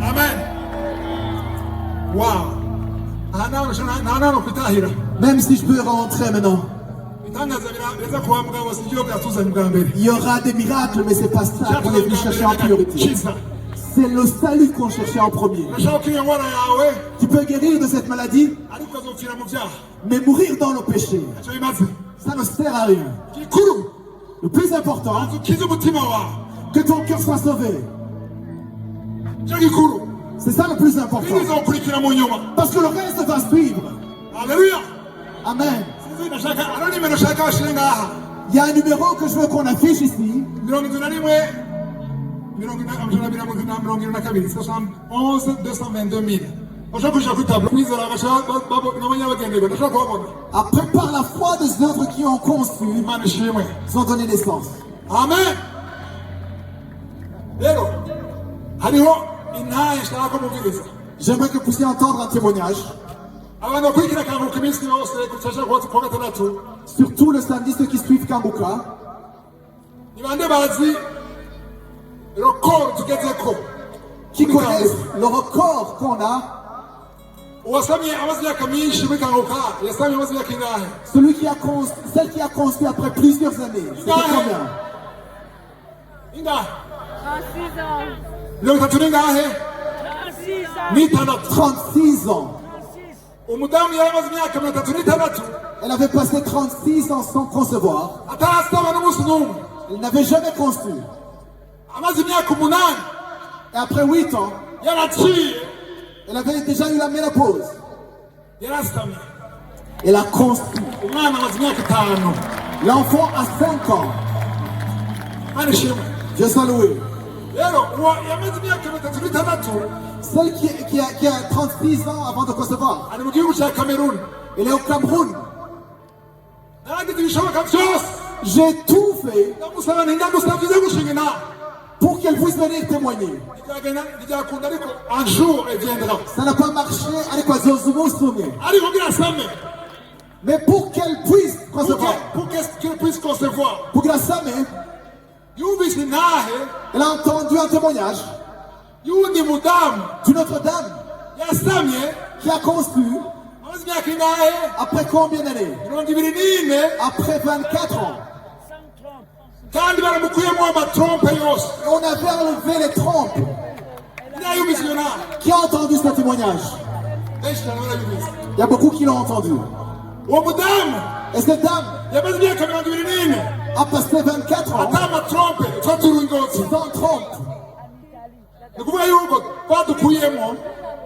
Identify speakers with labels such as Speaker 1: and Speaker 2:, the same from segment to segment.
Speaker 1: Amen. Wow.
Speaker 2: Même si je peux rentrer maintenant. Il y aura des miracles, mais c'est pas ça qu'on est venu chercher en priorité. C'est le salut qu'on cherchait en premier. Tu peux guérir de cette maladie, mais mourir dans le péché, ça ne sert à rien. Le plus important, que ton cœur soit sauvé. C'est ça le plus important. Parce que le reste va suivre.
Speaker 1: Alléluia.
Speaker 2: Amen. Il y a un numéro que je veux qu'on affiche ici.
Speaker 1: 11
Speaker 2: Après, par la foi des œuvres qui ont conçu, ils ont donné naissance.
Speaker 1: Amen.
Speaker 2: J'aimerais que vous puissiez entendre un témoignage. Surtout le samedi, ceux qui suivent Kanguka. Qui connaissent le record qu'on a. Celle qui a construit après plusieurs années. C'était combien? 36 ans. Elle avait passé 36 ans sans concevoir. Elle n'avait jamais conçu. Et après 8 ans, elle avait déjà eu la ménopause. Elle a conçu. L'enfant a 5 ans. Dieu soit loué. Celle qui a 36 ans avant de concevoir. Elle est au Cameroun. J'ai tout fait pour qu'elle puisse venir témoigner.
Speaker 1: Un jour, elle viendra.
Speaker 2: Ça n'a pas marché. Mais pour qu'elle puisse concevoir.
Speaker 1: Pour qu'elle puisse concevoir.
Speaker 2: Pour que la Samé, elle a entendu un témoignage d'une autre dame qui a conçu après combien d'années? Après 24 ans. Et on avait enlevé les trompes. Qui a entendu ce témoignage? Il y a beaucoup qui l'ont entendu. Et cette dame a passé 24 ans sans trompe.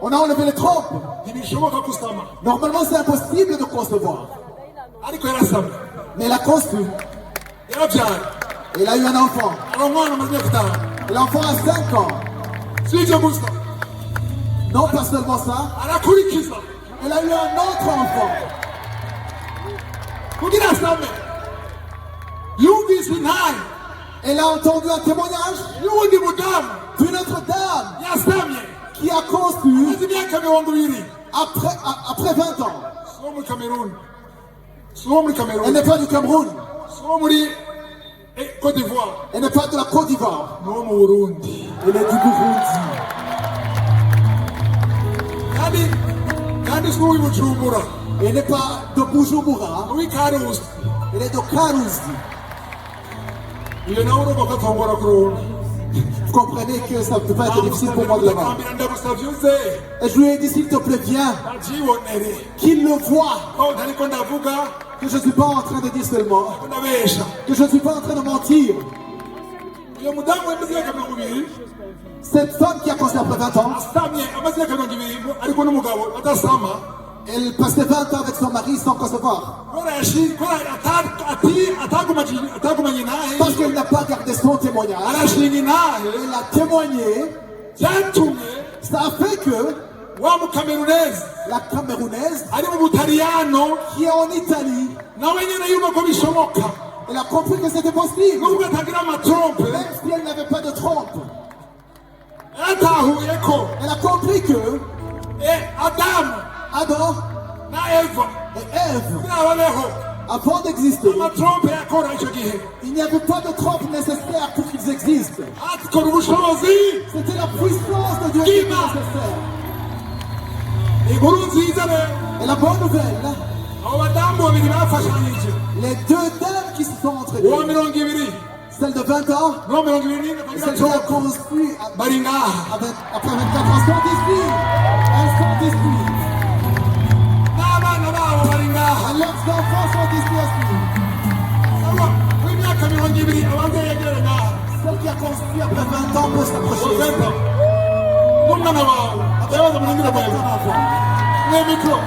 Speaker 2: On a enlevé les trompes. Normalement, c'est impossible de concevoir. Mais elle a conçu. Elle a eu un enfant. L'enfant a 5 ans. Non, pas seulement ça. Elle a eu un autre enfant. Elle a entendu un témoignage d'une autre dame qui a conçu après 20 ans. Elle n'est pas du Cameroun. Elle n'est pas de la Côte d'Ivoire. Elle est du Burundi. Elle n'est pas de Bujumbura. Elle est de Karuzi. Vous comprenez que ça ne peut pas être difficile pour moi de l'avoir. Et je lui ai dit, s'il te plaît, viens. Qu'il le voit. Que je ne suis pas en train de dire seulement. Que je ne suis pas en train de mentir. Cette femme qui a conçu après 20 ans, elle passait 20 ans avec son mari sans concevoir. Parce qu'elle n'a pas gardé son témoignage. Elle a témoigné. Ça a fait que la Camerounaise qui est en Italie, elle a compris que c'était possible. Même si elle n'avait pas de trompe. Elle a compris que Adam et Ève Avant d'exister,
Speaker 1: amatrompe yakora icyo gihe
Speaker 2: il n'y avait pas de trompe nécessaire pour qu'ils existent.
Speaker 1: akora ubushobozi
Speaker 2: C'était la puissance de Dieu qui était
Speaker 1: Ima.
Speaker 2: nécessaire.
Speaker 1: inkuru nziza rero
Speaker 2: Et la bonne nouvelle,
Speaker 1: abo badamu babiri bafashanyije
Speaker 2: les deux dames qui se sont
Speaker 1: uwa
Speaker 2: entraînées,
Speaker 1: mirongo ibiri
Speaker 2: celle de 20 ans
Speaker 1: n'uwa mirongo ibiri n'ine
Speaker 2: et
Speaker 1: kagira
Speaker 2: celle qui a
Speaker 1: trompe
Speaker 2: construit
Speaker 1: bari ngaha
Speaker 2: après 24 ans, sont ici. Elles sont ici.
Speaker 1: n'abana babo bari ngaha
Speaker 2: Et leurs enfants sont ici aussi.
Speaker 1: abo w'imyaka mirongo ibiri ababyeyi yagere ngaha
Speaker 2: Celle qui a construit après 20 ans peut s'approcher.
Speaker 1: uzeta n'umwana wawe atabaza murindire mwewe ne mikoro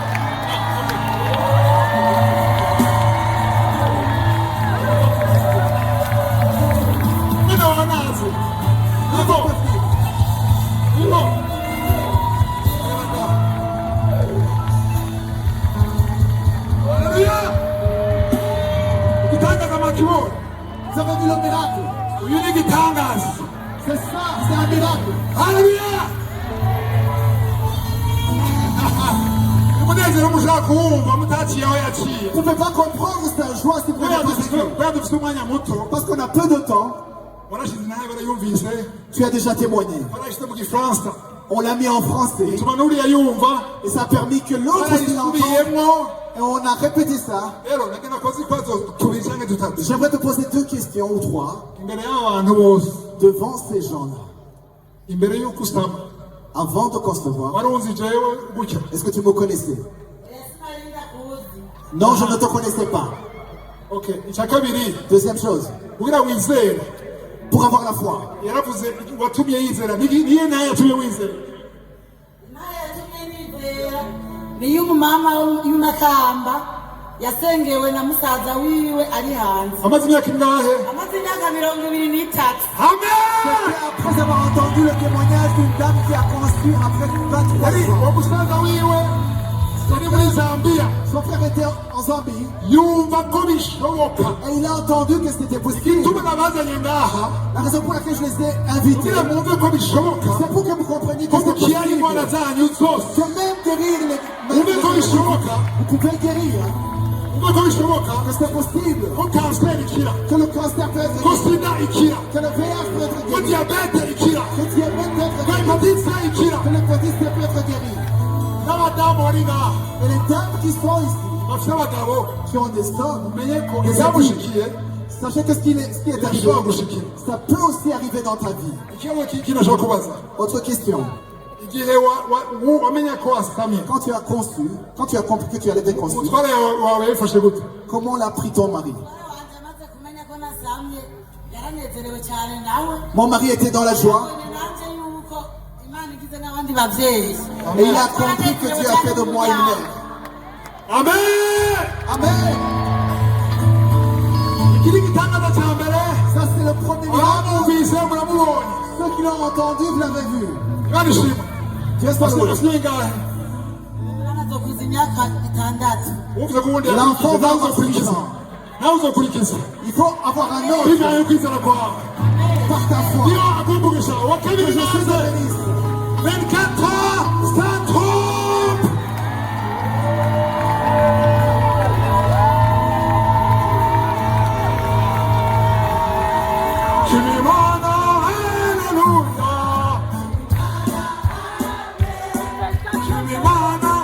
Speaker 1: mwana wawe nazi niko niko haleluya igitangaza makibonye
Speaker 2: Vous avez vu le miracle?
Speaker 1: uyu ni igitangaza
Speaker 2: C'est ça, c'est un miracle.
Speaker 1: haleluya umunezero mushaka kuwumva mutaciye aho yaciye
Speaker 2: Vous ne pouvez pas comprendre cette joie si vous n'avez pas vécu.
Speaker 1: kubera dufite umwanya muto
Speaker 2: Parce qu'on a peu de temps.
Speaker 1: warashize nawe barayumvise
Speaker 2: Tu as déjà témoigné.
Speaker 1: barayishyize mu gifaransa
Speaker 2: On l'a mis en français.
Speaker 1: tuma n'uriya yumva
Speaker 2: Et ça a permis que l'autre aussi l'entende.
Speaker 1: barayisubiyemo
Speaker 2: Et on a répété ça.
Speaker 1: rero nage nakoze ibibazo tubiri cyangwa dutatu
Speaker 2: J'aimerais te poser deux questions ou trois
Speaker 1: imbere y'abantu bose
Speaker 2: devant ces gens-là.
Speaker 1: imbere y'uko usaba
Speaker 2: Avant de concevoir,
Speaker 1: warunzi jewe gutya
Speaker 2: est-ce que tu me connaissais? Non, je ne te connaissais pas.
Speaker 1: ok icya kabiri
Speaker 2: Deuxième chose,
Speaker 1: kugira wizere
Speaker 2: pour avoir la foi,
Speaker 1: yaravuze watumye yizera niye nawe yatumye wizera
Speaker 3: niyo umumama y'umakamba yasengewe na musaza wiwe ari hanze
Speaker 1: amaze imyaka ingahe
Speaker 3: amaze imyaka 23.
Speaker 1: amen
Speaker 2: après avoir entendu le témoignage d'une dame qui a conçu après 23
Speaker 1: yari
Speaker 2: ans,
Speaker 1: uwo musaza wiwe yari muri zambiya
Speaker 2: son frère était en Zambie
Speaker 1: yumva ko bishoboka
Speaker 2: et il a entendu que c'était possible.
Speaker 1: ituma nabazanye ngaha
Speaker 2: La raison pour laquelle je les ai invités,
Speaker 1: kugira mwumve ko bishoboka
Speaker 2: c'est pour que vous compreniez que
Speaker 1: ko
Speaker 2: c'est
Speaker 1: mukira
Speaker 2: possible.
Speaker 1: indwara zanyu zose
Speaker 2: Que même guérir les
Speaker 1: mwumve ko bishoboka
Speaker 2: vous pouvez guérir,
Speaker 1: mwumve ko bishoboka
Speaker 2: que c'est possible,
Speaker 1: ko kanseri ikira
Speaker 2: que le cancer peut être
Speaker 1: ko
Speaker 2: guéri,
Speaker 1: sida ikira
Speaker 2: que le VIH peut être
Speaker 1: ko
Speaker 2: guéri,
Speaker 1: diyabete ikira
Speaker 2: que le diabète peut être
Speaker 1: ko
Speaker 2: guéri,
Speaker 1: hepatite C ikira
Speaker 2: que l'hépatite C peut être guéri.
Speaker 1: n'abadamu bari ngaha
Speaker 2: Et les dames qui sont ici,
Speaker 1: bafite abagabo
Speaker 2: qui ont des hommes,
Speaker 1: umenye ko
Speaker 2: des
Speaker 1: izamushikiye
Speaker 2: adultes, sachez que ce qui est arrivé,
Speaker 1: bishobora gushikira
Speaker 2: ça peut aussi arriver dans ta vie.
Speaker 1: ikibazo kinashobora kubaza
Speaker 2: Autre question.
Speaker 1: igihe wamenya ko wasamye
Speaker 2: Quand tu as conçu, quand tu as compris que tu allais être conçu,
Speaker 1: umutware wawe yabifashe gute
Speaker 2: comment l'a pris ton mari?
Speaker 3: wanje amaze kumenya ko nasamye yaranezerewe cyane nawe
Speaker 2: Mon mari était dans la joie
Speaker 3: abonye nanje yuko imana igize n'abandi bavyeyi
Speaker 2: et il a compris que Dieu a fait de moi une mère.
Speaker 1: amen
Speaker 2: Amen.
Speaker 1: iki ni igitangaza cya mbere
Speaker 2: Ça c'est le premier miracle.
Speaker 1: abamwumvise muramubonye
Speaker 2: Ceux qui l'ont entendu, vous l'avez vu.
Speaker 1: kandi shima
Speaker 2: Dieu soit loué.
Speaker 1: asigaye ingahe
Speaker 3: umwana azokuza imyaka 6.
Speaker 1: uvuze ko ubundi
Speaker 2: L'enfant va
Speaker 1: nawe
Speaker 2: avoir 6
Speaker 1: uzakurikiza
Speaker 2: ans.
Speaker 1: nawe uzakurikiza
Speaker 2: Il faut avoir un ordre
Speaker 1: bigaye kwizera kwawe
Speaker 2: par ta foi.
Speaker 1: niyo agumbugisha uwa
Speaker 2: Que
Speaker 1: kabiri
Speaker 2: je suis
Speaker 1: naze
Speaker 2: un bénisse.
Speaker 1: 24 ans sans trompe Shimimana, hallelujah. Shimimana,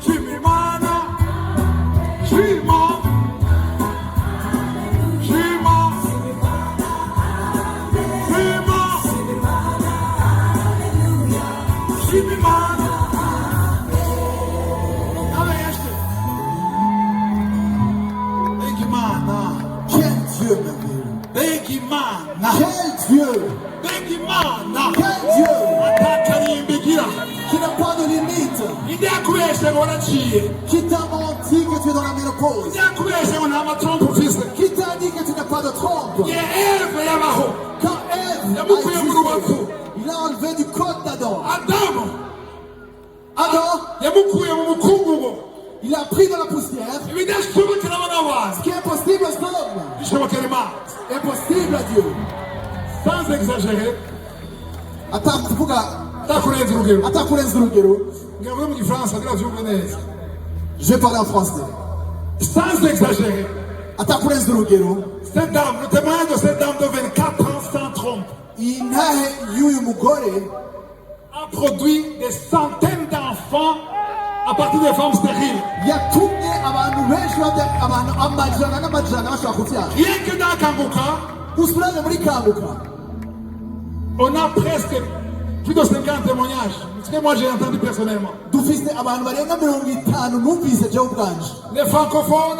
Speaker 1: Shimimana, Shima, Shima, Shima, Shimimana. Dove esce? Begimana,
Speaker 2: Quel Dieu merveilleux.
Speaker 1: Begimana,
Speaker 2: Quel Dieu.
Speaker 1: Begimana.
Speaker 2: Quel Dieu
Speaker 1: Atakarimbigira.
Speaker 2: qui n'a pas de limite.
Speaker 1: Indakubeshe ngo waraciye.
Speaker 2: Qui t'a menti que tu es dans la ménopause.
Speaker 1: Indakubeshe ngo nta matrompe ufise.
Speaker 2: Qui t'a dit que tu n'as pas de trompe.
Speaker 1: Igihe Eve yabaho,
Speaker 2: Quand Ève a
Speaker 1: yamukuye mu rubavu.
Speaker 2: existé, il a enlevé du code d'Adam.
Speaker 1: Adamu
Speaker 2: Adam,
Speaker 1: yamukuye mu mukungugu.
Speaker 2: il a pris de la poussière.
Speaker 1: Ibidashobokera abana
Speaker 2: Ce
Speaker 1: bantu
Speaker 2: qui est impossible aux hommes
Speaker 1: bishobokera Imana.
Speaker 2: est possible à Dieu.
Speaker 1: Sans exagérer, atakurenza urugero.
Speaker 2: Atakurenza urugero.
Speaker 1: Ngavuge mu gifaransa kugira vyumve neza.
Speaker 2: Je vais parler en français.
Speaker 1: sans exagérer,
Speaker 2: atakurenza urugero,
Speaker 1: cette dame, le témoignage de cette dame de 24 ans sans trompe,
Speaker 2: intahe y'uyu mugore
Speaker 1: a produit des centaines d'enfants à partir des femmes stériles.
Speaker 2: yatumye abantu benshi abantu amajana n'amajana bashobora kuvyara.
Speaker 1: Rien que dans Kanguka,
Speaker 2: Usuraje muri Kanguka
Speaker 1: on a presque plus de 50 témoignages. Ce que moi j'ai entendu personnellement.
Speaker 2: dufise abantu barenga 50 numvise jewe ubwanje,
Speaker 1: Les francophones,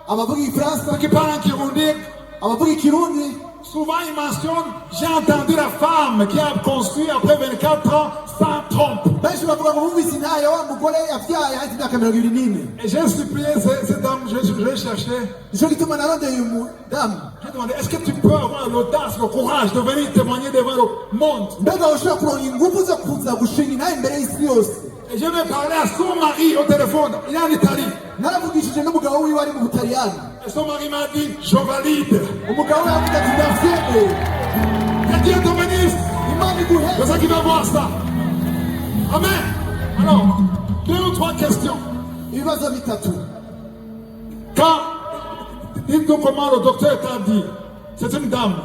Speaker 2: abavuga igifaransa,
Speaker 1: ceux qui parlent en Kirundi,
Speaker 2: abavuga ikirundi.
Speaker 1: souvent ils mentionnent, j'ai entendu la femme qui a conçu après 24 ans sans trompe.
Speaker 2: Benshi bavuga ngo bumvise intahe wa mugore yavyaye haheze imyaka 24.
Speaker 1: Et j'ai supplié cette dame, je cherchais.
Speaker 2: Nico gituma narondeye uyu mudamu,
Speaker 1: J'ai demandé, est-ce que tu peux avoir l'audace, le courage de venir témoigner devant le monde?
Speaker 2: mbega ushobora kuronka ingufu zo kuza gushinga intahe imbere y'isi yose?
Speaker 1: Et je vais parler à son mari au téléphone, il est en Italie.
Speaker 2: Naravugishije n'umugabo wiwe ari mu Butaliyani.
Speaker 1: Et son mari m'a dit, je valide.
Speaker 2: Umugabo we yavuze ati ndavyemeye,
Speaker 1: Que Dieu te bénisse.
Speaker 2: Imana iguhe.
Speaker 1: C'est ça qui va voir ça. Amen. Alors, 2 ou 3 questions.
Speaker 2: Ibibazo bitatu.
Speaker 1: Quand, dis-nous comment le docteur t'a dit, c'est une dame,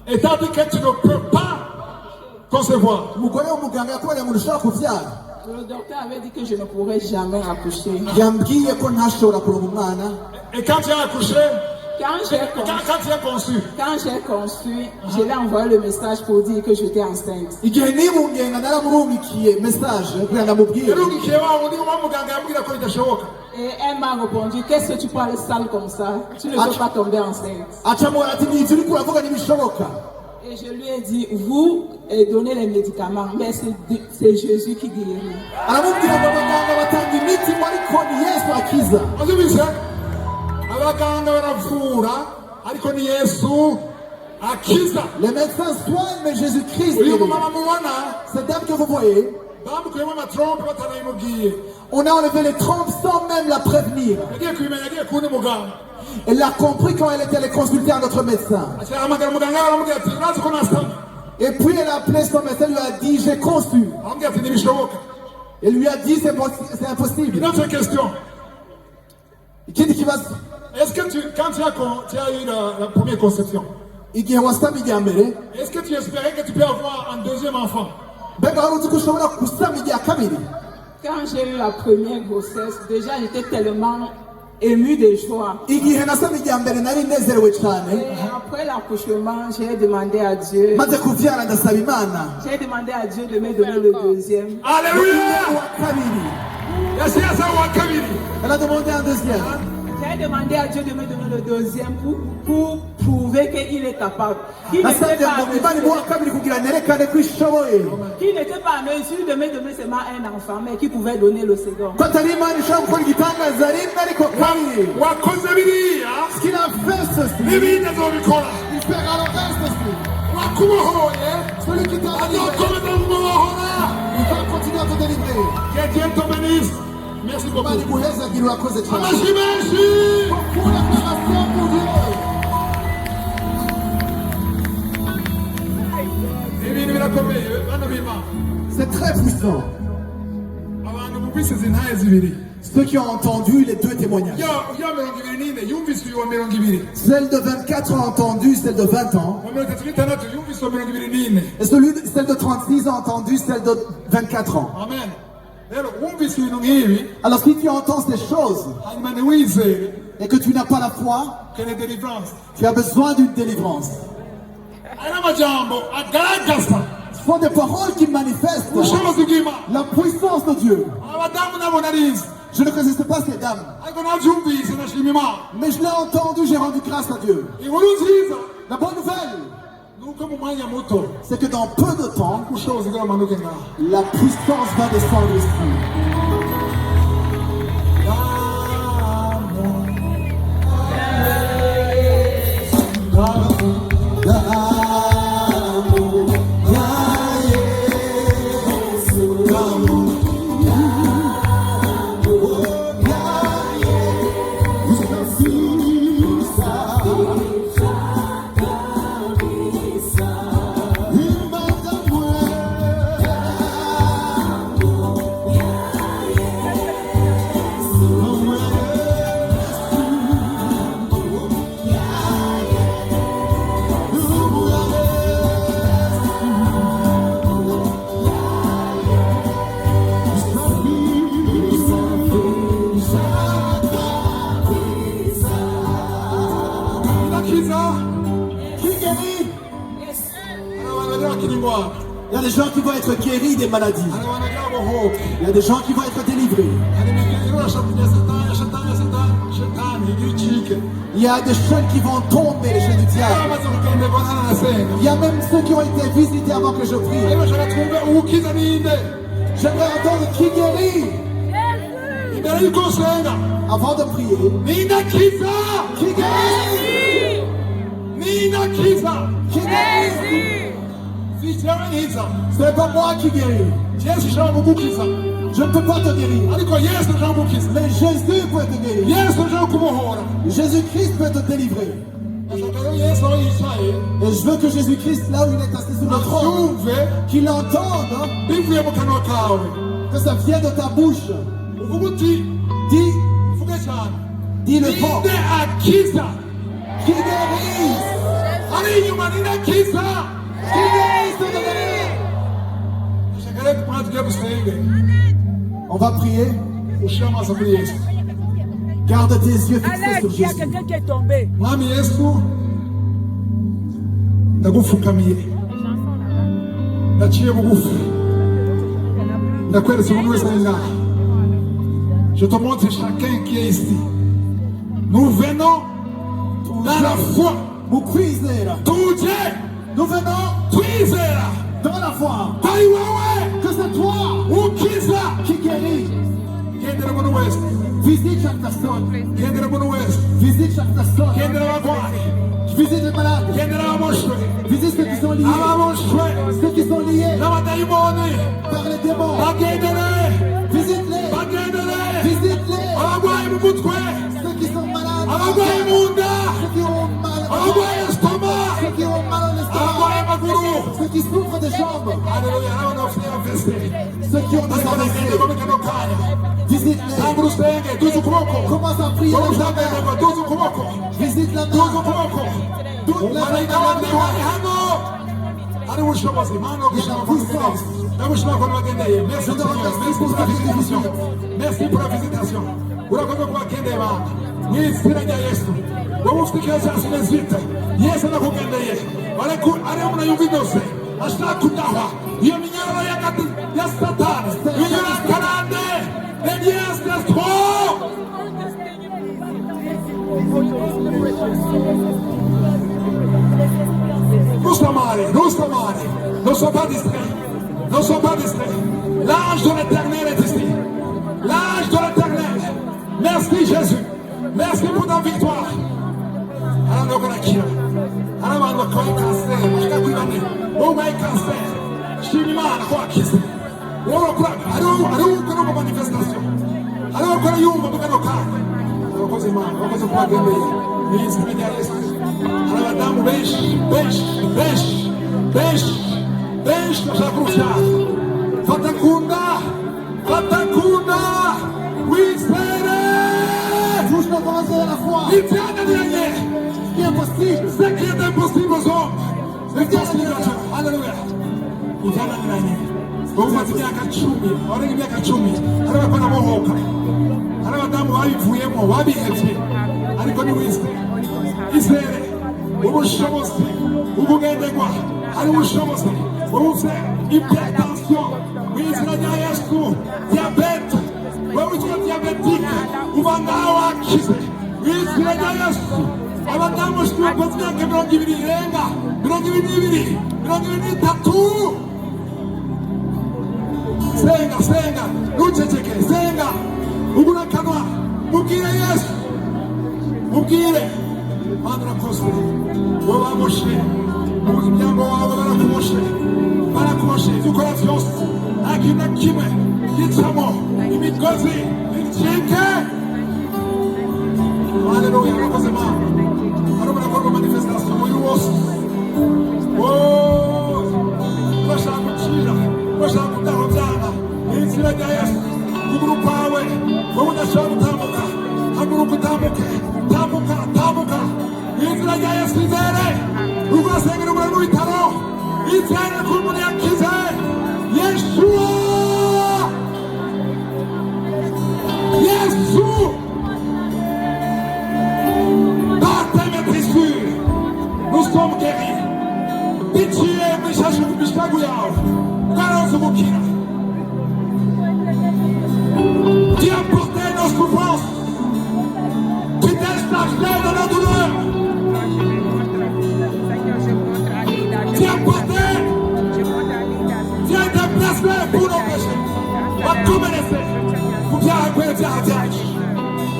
Speaker 1: et t'a dit que tu ne peux pas concevoir.
Speaker 2: Umugore w'umuganga yakubariye ngo ntushobora kuvyara.
Speaker 4: Le docteur avait dit que je ne pourrais jamais accoucher.
Speaker 2: Yambwiye ko ntashobora kuronka umwana.
Speaker 1: Et quand tu as accouché,
Speaker 4: Quand
Speaker 1: quand tu as conçu,
Speaker 4: j'ai conçu, je lui ai envoyé le message pour dire que j'étais enceinte.
Speaker 2: Igihe nibungenga naramurumikiye message kugira ndamubwire.
Speaker 4: Et elle m'a répondu, qu'est-ce que tu parles sale comme ça? Tu ne peux pas tomber enceinte.
Speaker 2: Acamubwira ati ni ivyo uriko uravuga ntibishoboka.
Speaker 4: Et je lui ai dit, vous donnez les médicaments, mais c'est Jésus qui guérit.
Speaker 2: Aramubwira ngo abaganga batanga imiti ngo ariko ni Yesu akiza.
Speaker 1: wazibise abaganga baravura ariko ni Yesu akiza.
Speaker 2: Les médecins soignent mais Jésus-Christ
Speaker 1: Uyu
Speaker 2: guérit.
Speaker 1: mumama mubona
Speaker 2: Cette dame que vous voyez,
Speaker 1: bamukuyemo amatrompe batanayimubwiye,
Speaker 2: on a enlevé les trompes sans même la prévenir.
Speaker 1: yagiye kubimenya, yagiye kundi muganga.
Speaker 2: Elle l'a compris quand elle était allée consulter un autre médecin.
Speaker 1: Ahamagara muganga aramubwira ati urazi ko nasamye?
Speaker 2: Et puis elle a appelé son médecin, lui a dit j'ai conçu.
Speaker 1: Aramubwira ati ntibishoboka.
Speaker 2: Elle lui a dit c'est impossible.
Speaker 1: Une autre question.
Speaker 2: Ikindi kibazo,
Speaker 1: Est-ce que quand tu as eu la première conception,
Speaker 2: igihe wasamye irya mbere,
Speaker 1: est-ce que tu espérais que tu peux avoir un deuxième enfant?
Speaker 2: mbega wari uzi ko ushobora gusama irya kabiri?
Speaker 4: Quand j'ai eu la première grossesse, déjà j'étais tellement émue de joie.
Speaker 2: Igihe nasamye irya mbere nari nezerewe cyane,
Speaker 4: Et après l'accouchement, j'ai demandé à Dieu,
Speaker 2: maze kuvyara ndasaba Imana
Speaker 4: j'ai demandé à Dieu de me donner le deuxième.
Speaker 1: Alléluia!
Speaker 2: wa kabiri.
Speaker 1: Yasiasa wa kabiri.
Speaker 2: Elle a demandé un deuxième.
Speaker 4: J'ai demandé à Dieu de me donner le deuxième pour prouver qu'il est capable. Qu'il n'était
Speaker 2: Nasabye
Speaker 4: pas,
Speaker 2: ngo Imana imuhe kabiri kugira nerekane ko ishoboye.
Speaker 4: qu'il n'était pas en mesure de me donner seulement un enfant, mais qui pouvait donner le second.
Speaker 2: Ko atari Imana ishobora gukora igitangaza rimwe ariko kabiri.
Speaker 1: Wakoze biriya
Speaker 2: Ce qu'il a fait ceci,
Speaker 1: n'ibindi azobikora.
Speaker 2: il fera le reste aussi.
Speaker 1: Wakubohoye
Speaker 2: Celui qui t'a délivré,
Speaker 1: azokomeza kumubohora.
Speaker 2: il va continuer à te délivrer.
Speaker 1: Que Dieu te bénisse. Merci beaucoup.
Speaker 2: Imana iguhezagire urakoze cyane.
Speaker 1: Amashyi menshi.
Speaker 2: Pour la préparation pour Dieu.
Speaker 1: Ibintu birakomeye bana b'Imana.
Speaker 2: C'est très puissant.
Speaker 1: Abantu bumvise izi ntahe zibiri.
Speaker 2: Ceux qui ont entendu les deux témoignages.
Speaker 1: Ya 24 yumvise uyu wa 20.
Speaker 2: Celle de 24 ont entendu celle de 20 ans.
Speaker 1: Wa 36 yumvise uwa 24.
Speaker 2: Et celle de 36 a entendu celle de 24 ans.
Speaker 1: Amen. Rero wumvise ibintu nk'ibi
Speaker 2: Alors si tu entends ces choses
Speaker 1: hanyuma ntiwizere
Speaker 2: et que tu n'as pas la foi,
Speaker 1: que ni deliverance.
Speaker 2: tu as besoin d'une délivrance.
Speaker 1: Aya ni amajambo agaragaza
Speaker 2: Ce sont des paroles qui manifestent
Speaker 1: ubushobozi bw'Imana.
Speaker 2: la puissance de Dieu.
Speaker 1: Abadamu nabo narizi
Speaker 2: Je ne connaissais pas ces dames,
Speaker 1: ariko nabyumvise nashima Imana.
Speaker 2: mais je l'ai entendu, j'ai rendu grâce à Dieu.
Speaker 1: Inkuru nziza
Speaker 2: La bonne nouvelle,
Speaker 1: ni uko mu mwanya muto
Speaker 2: c'est que dans peu de temps,
Speaker 1: ubushobozi bw'amanuke ngaha.
Speaker 2: la puissance va descendre ici. Il y a des gens qui vont être guéris des maladies. Il y a des gens qui vont être délivrés. Il y a des chaînes qui vont tomber, les chaînes du diable. Il y a même ceux qui ont été visités avant que je prie. J'aimerais entendre qui guérit. Avant de prier. Qui guérit. Qui guérit. Ce n'est pas moi qui guéris. Je ne peux pas te guérir. Mais Jésus peut te guérir. Jésus-Christ peut te délivrer. Et je veux que Jésus-Christ, là où il est assis sur le trône, qu'il entende que ça vient de ta bouche. Dis le fort. Qui guérit. On va prier. Garde tes yeux fixés sur Jésus.
Speaker 5: Quelqu'un qui est tombé.
Speaker 1: Je te montre chacun qui est ici. Nous venons dans la foi.
Speaker 2: Nous venons dans la foi. Que c'est toi qui guéris. Visite chaque personne. Visite chaque personne. Visite les malades. Visite ceux qui sont liés. Ceux qui sont liés par les démons. Visite-les. Visite-les. Ceux qui sont malades. Ceux qui ont mal. Ceux qui ont mal en estomac. Ceux qui souffrent des jambes. Ceux qui ont des AVC. Visite-les. Commence à prier les jambes. Visite la main. Toute la main
Speaker 1: Merci pour la visitation. Urakoze kubagendeye bana mu izina rya Yesu. Wowe ufite ikibazo cya sinezite Yesu anakugendeye ari muna yumva inose ashaka kudahwa iyo minyoro ya Satani minyoro ya karande Yes, let's go! Nous sommes pas distraits. L'ange de l'Éternel est ici. L'ange de l'Éternel. Merci Jésus. Merci pour ta victoire. Manifestation. Alors que nous ce qui est impossible aux hommes, c'est possible à Dieu. Alléluia. Umaze imyaka 10 warenga imyaka 10 arabakora bohoka arabadamu babivuyemo babihevye ariko ni wise izere ubushobozi ubugendegwa ari ubushobozi ubuse hypertension wizina rya Yesu diabete wewe witwa diabetike uba ngaho wakize wizina rya Yesu abadamu bakoze imyaka 20 irenga 23 Senga, nuceceke, senga, ugura kanwa, mubwire Yesu, mubwire, Mana urakoze, wowe wamoshe, umuryango wawe barakuboshe, ibyo ukora byose, nta kintu na kimwe gicamo, imigozi icike. Haleluya, urakoze Mana, hano murakorwa manifestation muri wose. Urashaka gukira, urashaka kudahobyana, izina rya Yesu, ukuguru kwawe, wowe udashobora gutambuka, haguruka utambuke, tambuka, izina rya Yesu izere, urasengera umuriro w'ibitaro, izere ko umuntu yakize, Yeshua, Yesu, par tes maîtrises, nous sommes guéris, pitié, Tu as porté nos souffrances. Tu t'es stationné dans la douleur. Tu as porté. Tu as été placé pour nos péchés. À tout menacer. Pour bien accueillir ta tâche.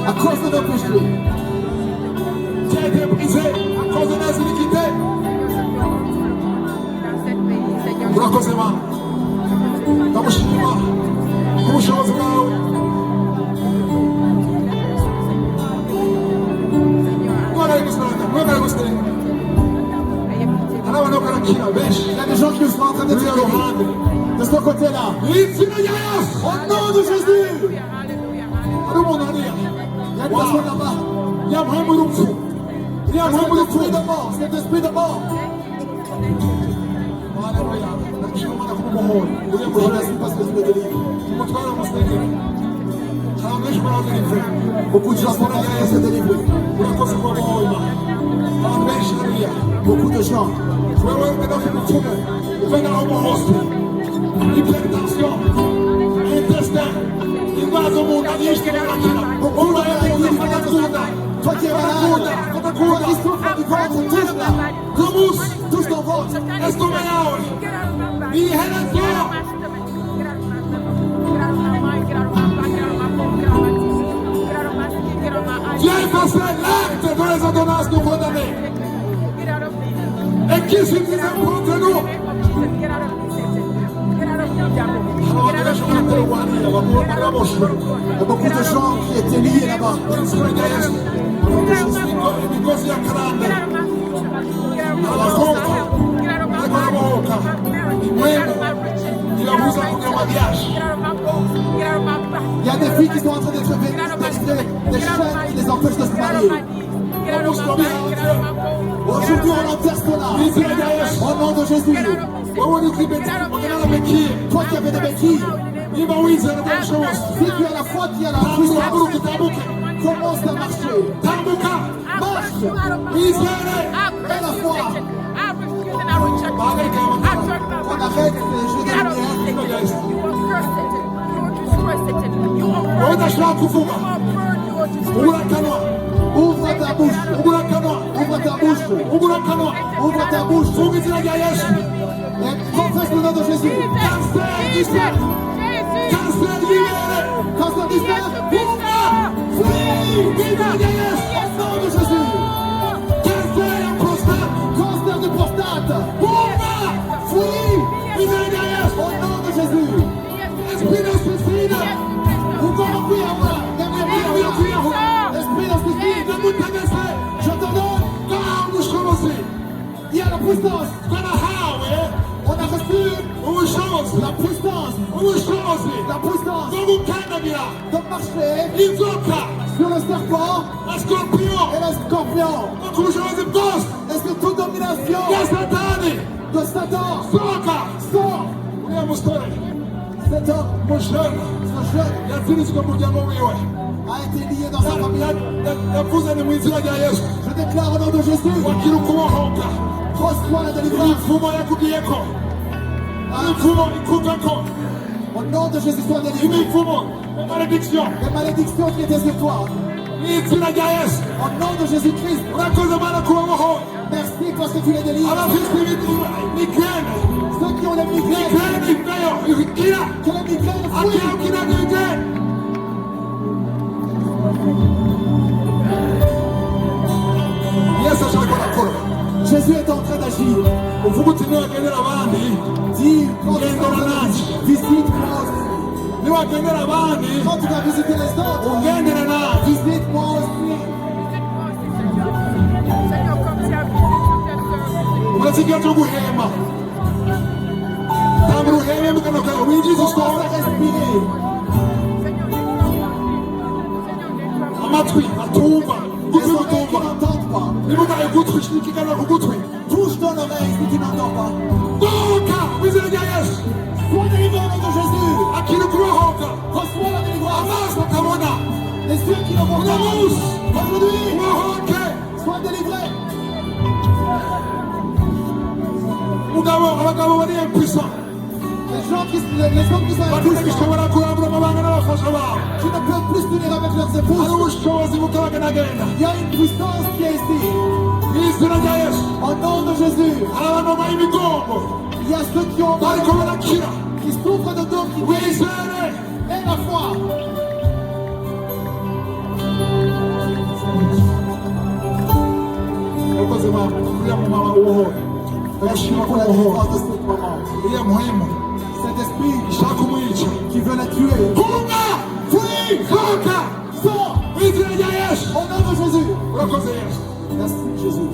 Speaker 2: À cause de nos péchés.
Speaker 1: Tu as été brisé à cause de nos iniquités. Urakoze Mana. Ndamushima. Ubushobozi bwawe. Il y a
Speaker 2: des gens qui sont en train d'être guéris. De ce côté-là. Au nom de Jésus. Il y a une personne là-bas. Il y a vraiment le fou. Il y a vraiment le fou de mort. C'est l'esprit de mort. Parce que tu me délivres. Beaucoup de gens sont là à se délivrer. Beaucoup de gens.
Speaker 1: Hypertension, intestin, invasion mondialiste,
Speaker 2: toi qui es malade, toi qui souffres du ventre, touche ton ventre.
Speaker 1: Tu as effacé l'acte de les ordonnances nous condamner. Et qui suffisait contre nous?
Speaker 2: Il y a beaucoup de gens qui étaient liés là-bas. Il y a des filles qui sont en train d'être vêtues des chaînes qui les empêchent de se marier. Aujourd'hui, on enterre cela. Au nom de Jésus. Toi qui avais des béquilles, si tu as la foi qui a la puissance, commence à marcher. Marche. Et la foi. On arrête les jeux de lumière. Ouvre ta bouche. Ouvre ta bouche. Ouvre ta bouche. Et confesse le nom de Jésus. Cancer disparu. Cancer libéré. Cancer disparu. Fuis. Au nom de Jésus. Cancer de prostate. Fuis. Au nom de Jésus. Esprit de suicide. Esprit de suicide. Je t'ordonne. Il y a la puissance. On a reçu la puissance de marcher sur le serpent et le scorpion et sur toute domination de Satan. Sors. Cet homme, ce jeune, a été lié dans sa famille. Je déclare au nom de Jésus. Reçois la délivrance. Au nom de Jésus, sois délivré. Les malédictions qui étaient sur toi. Au nom de Jésus-Christ. Merci parce que tu les délivres. Ceux qui ont les migraines. Que les migraines fuient. Jésus est en train d'agir. Dis, visite-moi aussi. Quand tu vas visiter les autres, visite-moi aussi. Commence à respirer. Les oreilles qui n'entendent pas. Touche ton oreille si tu n'entends pas. Sois délivré au nom de Jésus. Reçois la délivrance. Les yeux qui ne voient pas. Aujourd'hui, sois délivré. Les hommes qui sont impuissants, qui ne peuvent plus tenir avec leurs épouses. Il y a une puissance qui est ici. Au nom de Jésus, il y a ceux qui ont mal, qui souffrent de dos, qui guérissent. Et la foi. Merci pour la défense de ce moment. Cet esprit qui veut la tuer. Sors. Au nom de Jésus. Merci Jésus.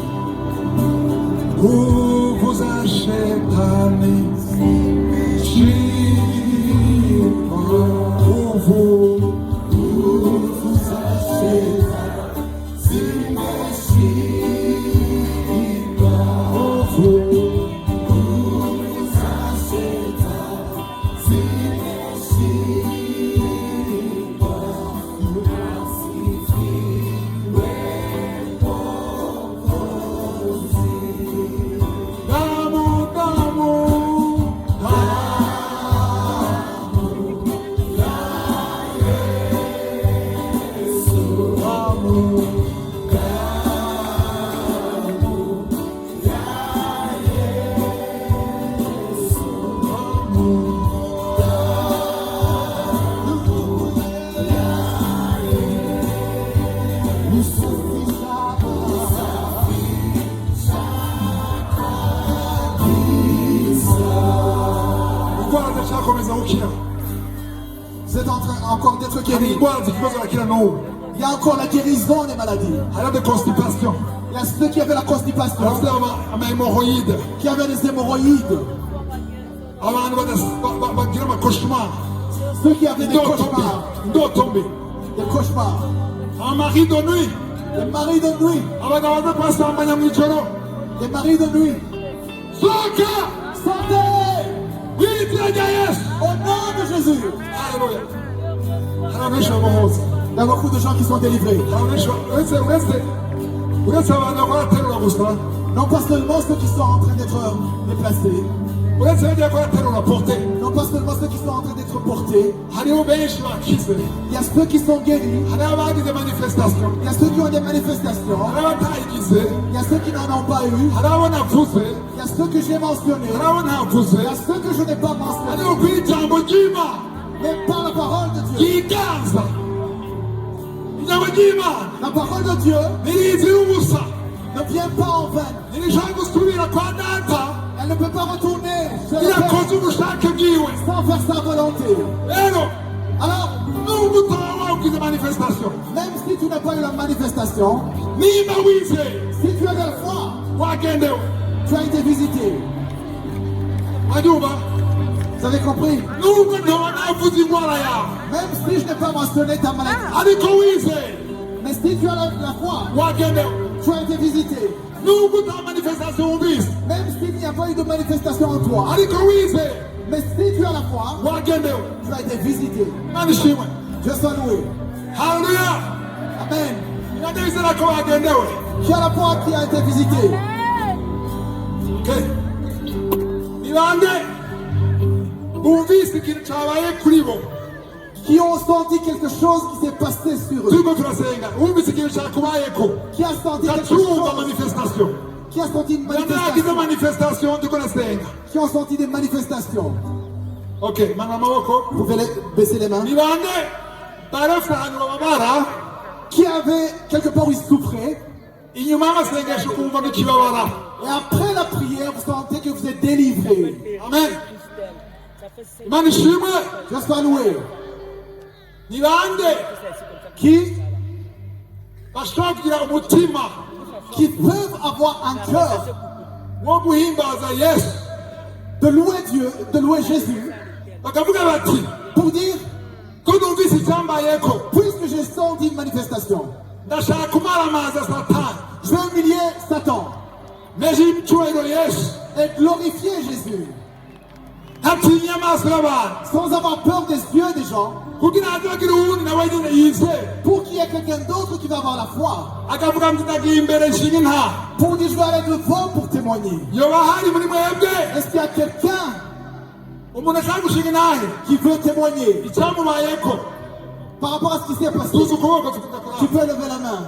Speaker 2: Vous êtes en train encore d'être guéri. Il y a encore la guérison des maladies. Il y a ceux qui avaient la constipation, qui avaient des hémorroïdes, ceux qui avaient des cauchemars, des cauchemars,
Speaker 1: un mari de nuit,
Speaker 2: des maris de nuit, des maris de nuit. Santé! Au nom de Jésus. Il y a beaucoup de gens qui sont délivrés. Non pas seulement ceux qui sont en train d'être déplacés. Non pas seulement ceux qui sont en train d'être portés. Il y a ceux qui sont guéris. Il y a ceux qui ont des manifestations. Il y a ceux qui n'en ont pas eu. Il y a ceux que j'ai mentionnés. Il y a ceux que je n'ai pas mentionnés. Mais par la parole de Dieu. La parole de Dieu ne vient pas en vain. Elle ne peut pas retourner chez le Père sans faire sa volonté. Alors, même si tu n'as pas eu la manifestation, si tu as de la foi, tu as été visité. Vous avez compris? Même si je n'ai pas mentionné ta maladie, mais si tu as la foi, tu as été visité. Même s'il n'y a pas eu de manifestation en toi, mais si tu as la foi, tu as été visité. Dieu soit loué.
Speaker 1: Alléluia.
Speaker 2: Amen.
Speaker 1: Tu
Speaker 2: as la foi qui a été visité. Qui ont senti quelque chose qui s'est passé sur eux. Qui a senti quelque chose. Qui a senti une manifestation. Qui ont senti des manifestations.
Speaker 1: Ok,
Speaker 2: vous pouvez baisser les mains. Qui avait quelque part où ils souffraient. Et après la prière, vous sentez que vous êtes délivré.
Speaker 1: Amen.
Speaker 2: Je sois loué. Qui peuvent avoir un cœur de louer Dieu, de louer Jésus, pour dire, puisque j'ai senti une manifestation, je veux humilier Satan et glorifier Jésus.
Speaker 1: ntatinya amaso y'abantu
Speaker 2: sans avoir peur des yeux des gens,
Speaker 1: kugira azagira uwundi nawe nyine yizeye
Speaker 2: pour qu'il y ait quelqu'un d'autre qui va avoir la foi.
Speaker 1: akavuga ngo ndagiye imbere nshinga intaha
Speaker 2: Pour dire je vais aller devant pour témoigner.
Speaker 1: yoba hari muri mwebwe
Speaker 2: Est-ce qu'il y a quelqu'un
Speaker 1: umuntu ashaka gushinga intahe
Speaker 2: qui veut témoigner
Speaker 1: icyamubayeko
Speaker 2: par rapport à ce qui s'est passé?
Speaker 1: tuzi ukuboko tukudakora
Speaker 2: Tu peux lever la main.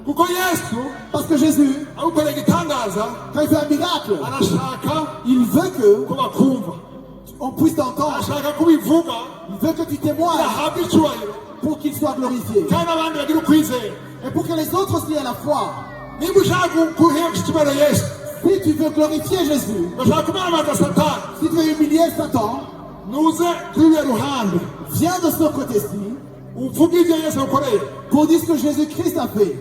Speaker 1: kuko yesu
Speaker 2: Parce que Jésus,
Speaker 1: awukorera igitangaza
Speaker 2: quand il fait un miracle,
Speaker 1: arashaka
Speaker 2: il veut que
Speaker 1: ko bakumva
Speaker 2: on puisse t'entendre.
Speaker 1: arashaka kubivuga
Speaker 2: Il veut que tu témoignes
Speaker 1: ahabwe icyubahiro
Speaker 2: pour qu'il soit glorifié.
Speaker 1: kandi abandi bagire ukwizera
Speaker 2: Et pour que les autres aussi aient la foi.
Speaker 1: niba ushaka guhesha icyubahiro yesu
Speaker 2: Si tu veux glorifier Jésus,
Speaker 1: bashaka kumaramaza satani
Speaker 2: si tu veux humilier Satan,
Speaker 1: nuze kuri uriya ruhande
Speaker 2: viens de ce côté-ci
Speaker 1: uvuge ibyo yesu yakoreye
Speaker 2: pour dire ce que Jésus-Christ a fait.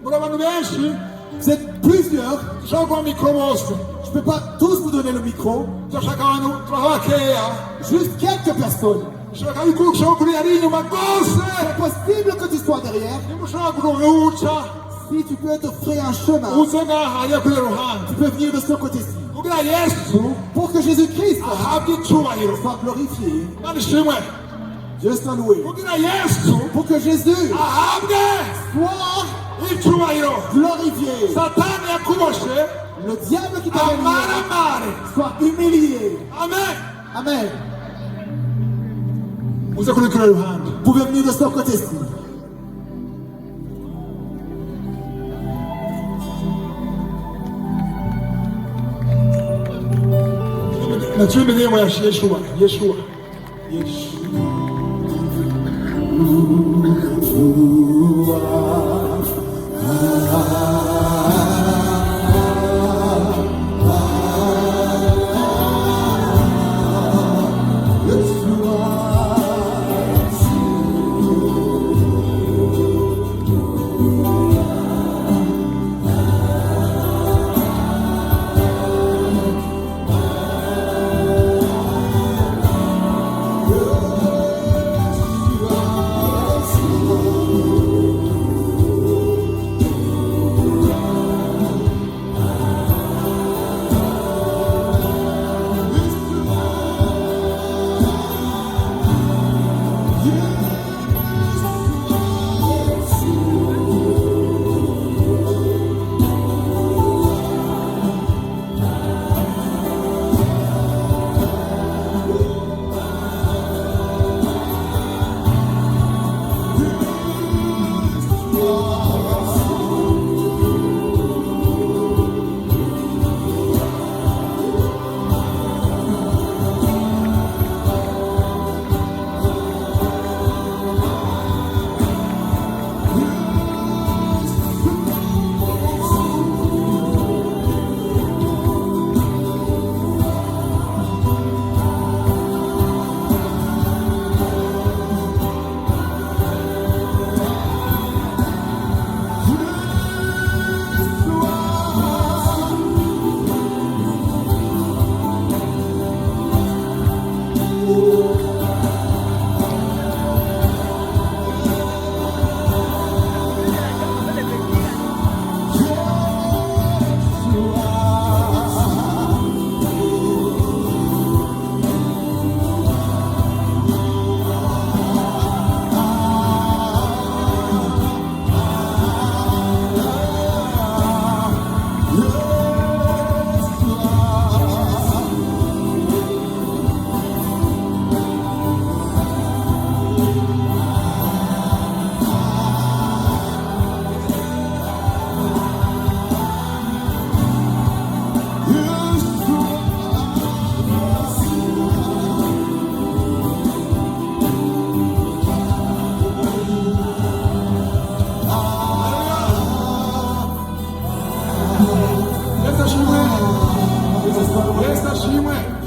Speaker 1: muri abantu benshi
Speaker 2: Vous êtes plusieurs,
Speaker 1: dushobora kuba mikoro bose
Speaker 2: je ne peux pas tous vous donner le micro,
Speaker 1: turashaka abantu turaha bakeya
Speaker 2: juste quelques personnes.
Speaker 1: dushaka yuko ushobora kuri ari inyuma rwose
Speaker 2: C'est possible que tu sois derrière.
Speaker 1: niba ushobora kuronka uca
Speaker 2: Si tu peux te frayer un chemin,
Speaker 1: uze ngaha ajya kuri uriya ruhande
Speaker 2: tu peux venir de ce côté-ci.
Speaker 1: kugira yesu
Speaker 2: Pour que Jésus-Christ
Speaker 1: ahabwe icyubahiro
Speaker 2: soit glorifié,
Speaker 1: kandi ishimwe
Speaker 2: Dieu soit loué.
Speaker 1: kugira yesu
Speaker 2: Pour que Jésus
Speaker 1: ahabwe
Speaker 2: soit
Speaker 1: icyubahiro
Speaker 2: glorifié.
Speaker 1: satani yakuboshe
Speaker 2: Le diable qui t'a humilié
Speaker 1: amaramare
Speaker 2: soit humilié.
Speaker 1: amen
Speaker 2: Amen.
Speaker 1: uze kuri kuri ruhande
Speaker 2: Vous pouvez venir de ce côté-ci.
Speaker 1: naciye imirimo ya yeshuwa yeshuwa yeshuwa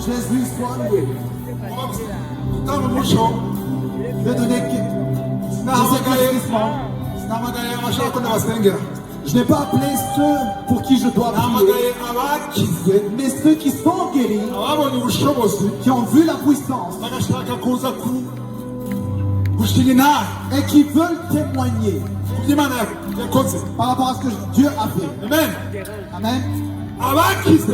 Speaker 2: Jésus soit loué.
Speaker 1: utanga umuco
Speaker 2: Je vais donner des
Speaker 1: nahamagaye
Speaker 2: éclaircissements.
Speaker 1: nahamagaye abashaka ko ndabasengera
Speaker 2: Je n'ai pas appelé ceux pour qui je dois prier,
Speaker 1: nahamagaye abakize
Speaker 2: mais ceux qui sont guéris,
Speaker 1: ababonye ubushobozi
Speaker 2: qui ont vu la puissance
Speaker 1: bagashaka kuza gushinga intara
Speaker 2: et qui veulent témoigner
Speaker 1: ku byo imana yakoze
Speaker 2: par rapport à ce que Dieu a fait.
Speaker 1: amen
Speaker 2: Amen.
Speaker 1: abakize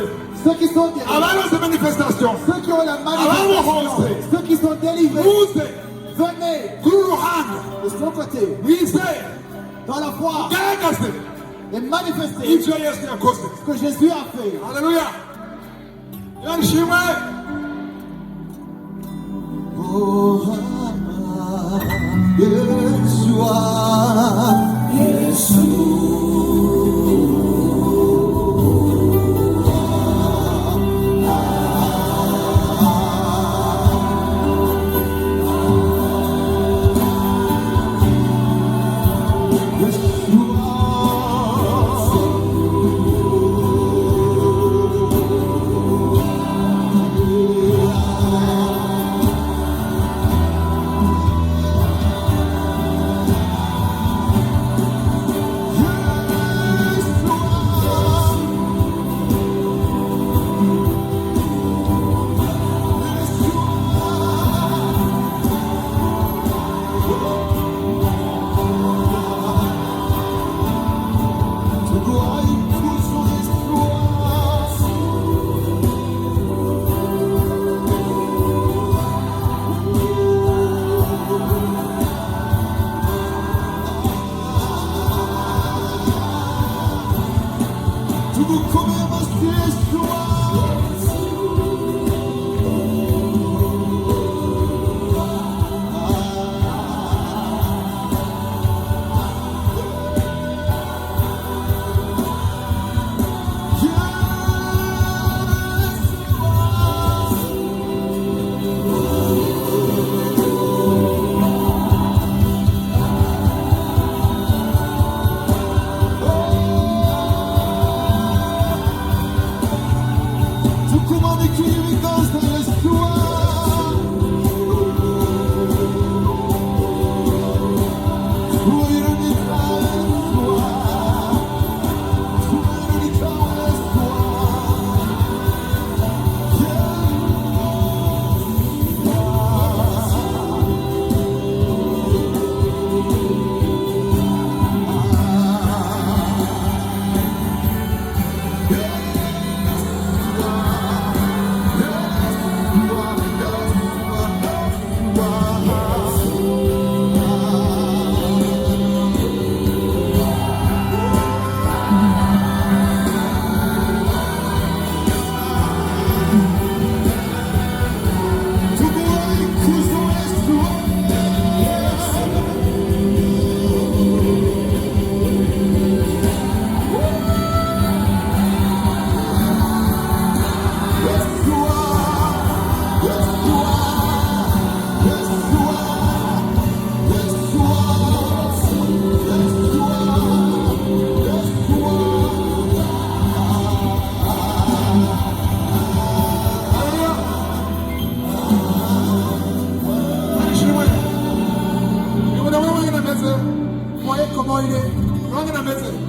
Speaker 2: Ceux qui sont guéris,
Speaker 1: abaronse manifestation manifestation.
Speaker 2: Ceux qui ont la manifestation, ceux qui sont délivrés, venez de son côté, dans la foi, et manifester ce que Jésus a fait.
Speaker 1: Alléluia.
Speaker 2: Oh,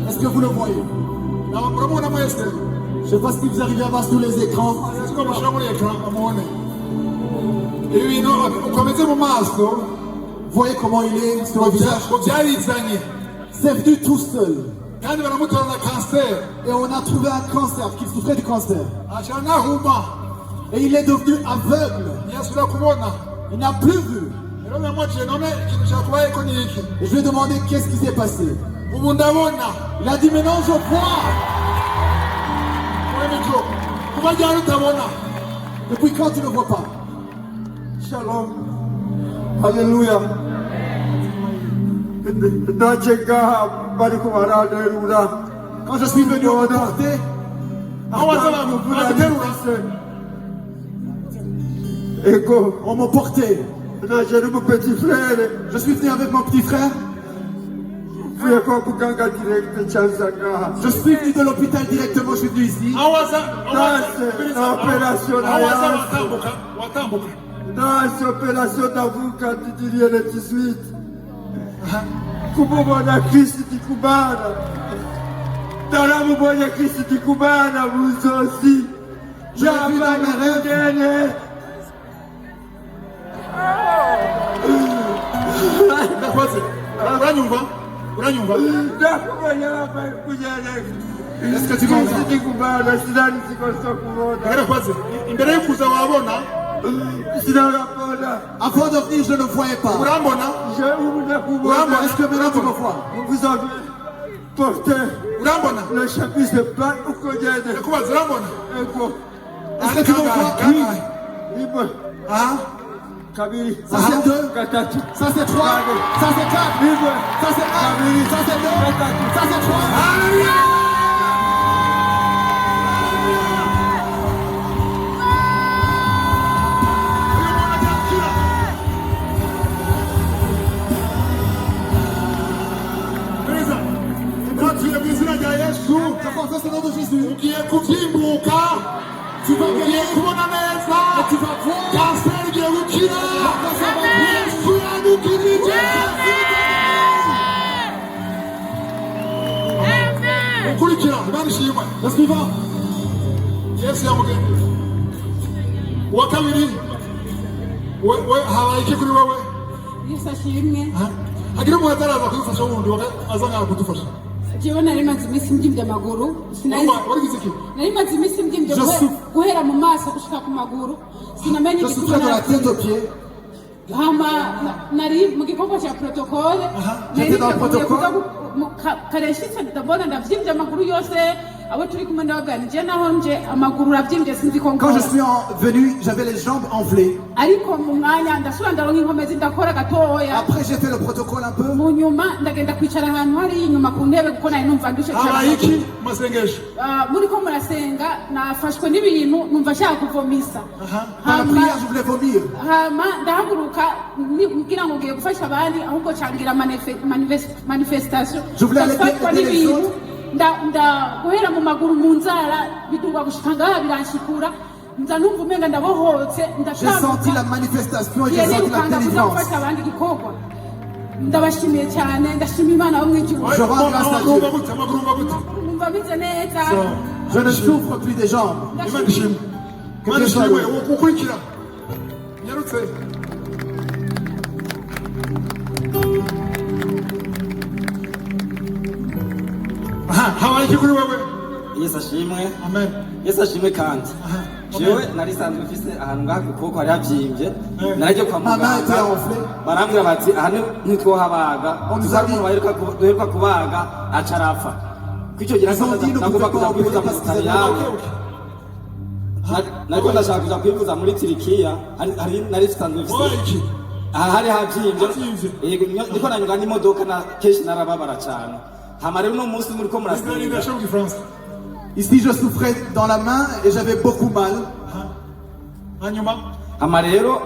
Speaker 2: Est-ce que vous le voyez? Je sais pas ce qui vous arrive à voir sur les écrans. Vous voyez comment il est sur le visage? C'est venu tout seul. Et on a trouvé un cancer, qu'il souffrait du cancer. Et il est devenu aveugle. Il n'a plus vu. Et je lui ai demandé qu'est-ce qui s'est passé. Il a dit maintenant je vois. Depuis quand tu ne vois pas?
Speaker 5: Shalom. Alléluia.
Speaker 2: Quand je suis venu au porter, on m'a porté. Je suis venu avec mon petit frère. Je suis venu de l'hôpital directement, je suis venu ici.
Speaker 5: Opération d'avuka didirie le 18. Kumubona Kristo tikubana. Taramubona Kristo tikubana muzosi. Java merene.
Speaker 1: Unanyumva?
Speaker 5: Ndakubona hapa kujana.
Speaker 2: Est-ce que tu m'entends?
Speaker 5: Tikubana sidhani siko kuona.
Speaker 1: Ngara kwanza imbere yo kuza wabona
Speaker 5: Sinabona.
Speaker 2: Avant de venir, je ne voyais pas.
Speaker 1: urambona
Speaker 2: Est-ce que maintenant tu me vois?
Speaker 5: Vous avez porté
Speaker 1: urambona
Speaker 5: le chapitre pas au côté.
Speaker 1: kubaza urambona
Speaker 2: Est-ce que tu me vois? Oui.
Speaker 5: Libre.
Speaker 1: ah
Speaker 5: Kabiri.
Speaker 2: Ça c'est 2.
Speaker 5: Katatu.
Speaker 2: Ça c'est 3. Ça c'est 4.
Speaker 5: Libre.
Speaker 2: Ça c'est 1. Ça c'est 2. Ça c'est 3. Je confesse au nom de Jésus.
Speaker 1: ugiye kubyimbuka
Speaker 2: Tu vas
Speaker 1: ugiye
Speaker 2: gagner.
Speaker 1: kubona neza
Speaker 2: Et tu vas voir.
Speaker 1: kanseri igiye gukira yesu yadukirije ukurikira imana ishimwe
Speaker 2: Le suivant.
Speaker 1: yesu yamugende uwa kabiri we habaye iki kuri wowe
Speaker 3: Yesu ashimwe.
Speaker 1: hagira umuntu ataraza kudufasha wundi aza nkaho kudufasha
Speaker 3: Jewe nari maze iminsi mbyimvye amaguru.
Speaker 1: warigize iki
Speaker 3: Nari maze iminsi mbyimvye
Speaker 2: Je souffre.
Speaker 3: guhera mu maso gushika ku maguru. Sinamenye
Speaker 2: Je souffrais de la tête aux pieds.
Speaker 3: hama nari mu gikorwa cya protokole.
Speaker 2: J'étais dans le protocole.
Speaker 3: kareshitse ndabona ndavyimvye amaguru yose abo turi kumwe ndabaganije naho nje amaguru uravyimvye sinzi ko
Speaker 2: Quand je
Speaker 3: nkora.
Speaker 2: suis venu, j'avais les jambes enflées.
Speaker 3: Ariko mu mwanya ndasubira ndaronka inkomezi ndakora gatoya.
Speaker 2: Après, j'ai fait le protocole un peu.
Speaker 3: Mu nyuma ndagenda kwicara ahantu hari inyuma ku ntebe kuko nari numva ndushe
Speaker 1: habaye iki mu masengesho
Speaker 3: muri ko murasenga nafashwe n'ibintu numva nshaka kuvomisa.
Speaker 2: Dans la prière, je voulais vomir.
Speaker 3: hama ndahaguruka ngira ngo ngiye gufasha abandi ahubwo cangira manifestation.
Speaker 2: Je voulais aller
Speaker 3: Ndafatwa
Speaker 2: aider les
Speaker 3: n'ibintu,
Speaker 2: autres.
Speaker 3: guhera mu maguru mu nzara biduga gushika ngaha biranshikura nza numva umenga ndabohotse
Speaker 2: J'ai senti la manifestation et j'ai senti la
Speaker 3: nirukanga kuza
Speaker 2: délivrance.
Speaker 3: gufasha abandi igikorwa. Ndabashimiye cyane ndashima Imana wo mw'ijuru.
Speaker 2: Je rends grâce à Dieu.
Speaker 1: amaguru umva gute
Speaker 3: Numva bize neza.
Speaker 2: Je ne souffre plus des jambes.
Speaker 1: imana ishimwe imana
Speaker 2: Dieu soit
Speaker 1: ishimwe
Speaker 2: loué.
Speaker 1: ukurikira nyarutse habaye iki kuri wowe
Speaker 6: Yesu ashimwe.
Speaker 1: amen
Speaker 6: Yesu ashimwe kandi. Jewe nari sanzwe mfise ahantu ngaha ku kuboko hari havyimbye. Narajye kwa
Speaker 2: Ma main était
Speaker 6: muganga.
Speaker 2: enflée.
Speaker 6: Barambwira bati aha ntitwohabaga.
Speaker 2: On nous a
Speaker 6: Tuzari
Speaker 2: dit-
Speaker 6: umuntu duheruka kubaga aca arapfa. Kw'ico gihe
Speaker 2: Ils ont dit, ne
Speaker 6: nagomba
Speaker 2: pouvez
Speaker 6: kuja
Speaker 2: pas
Speaker 6: kwivuza mu
Speaker 2: opérer parce qu'ils
Speaker 6: Butaliyani. Nariko ndashaka kuja kwivuza muri Turikiya. Nari sanzwe
Speaker 1: wabaye
Speaker 6: mfise.
Speaker 1: iki
Speaker 6: Aha hari havyimbye.
Speaker 1: Havyimbye.
Speaker 6: Yego niko nanyuga n'imodoka na kenshi narababara cane. Hama rero uno munsi muriko murasenga.
Speaker 1: ndashaka mu gifaransa
Speaker 2: Ici, je souffrais dans la main et j'avais beaucoup mal.
Speaker 1: hanyuma
Speaker 6: Hama rero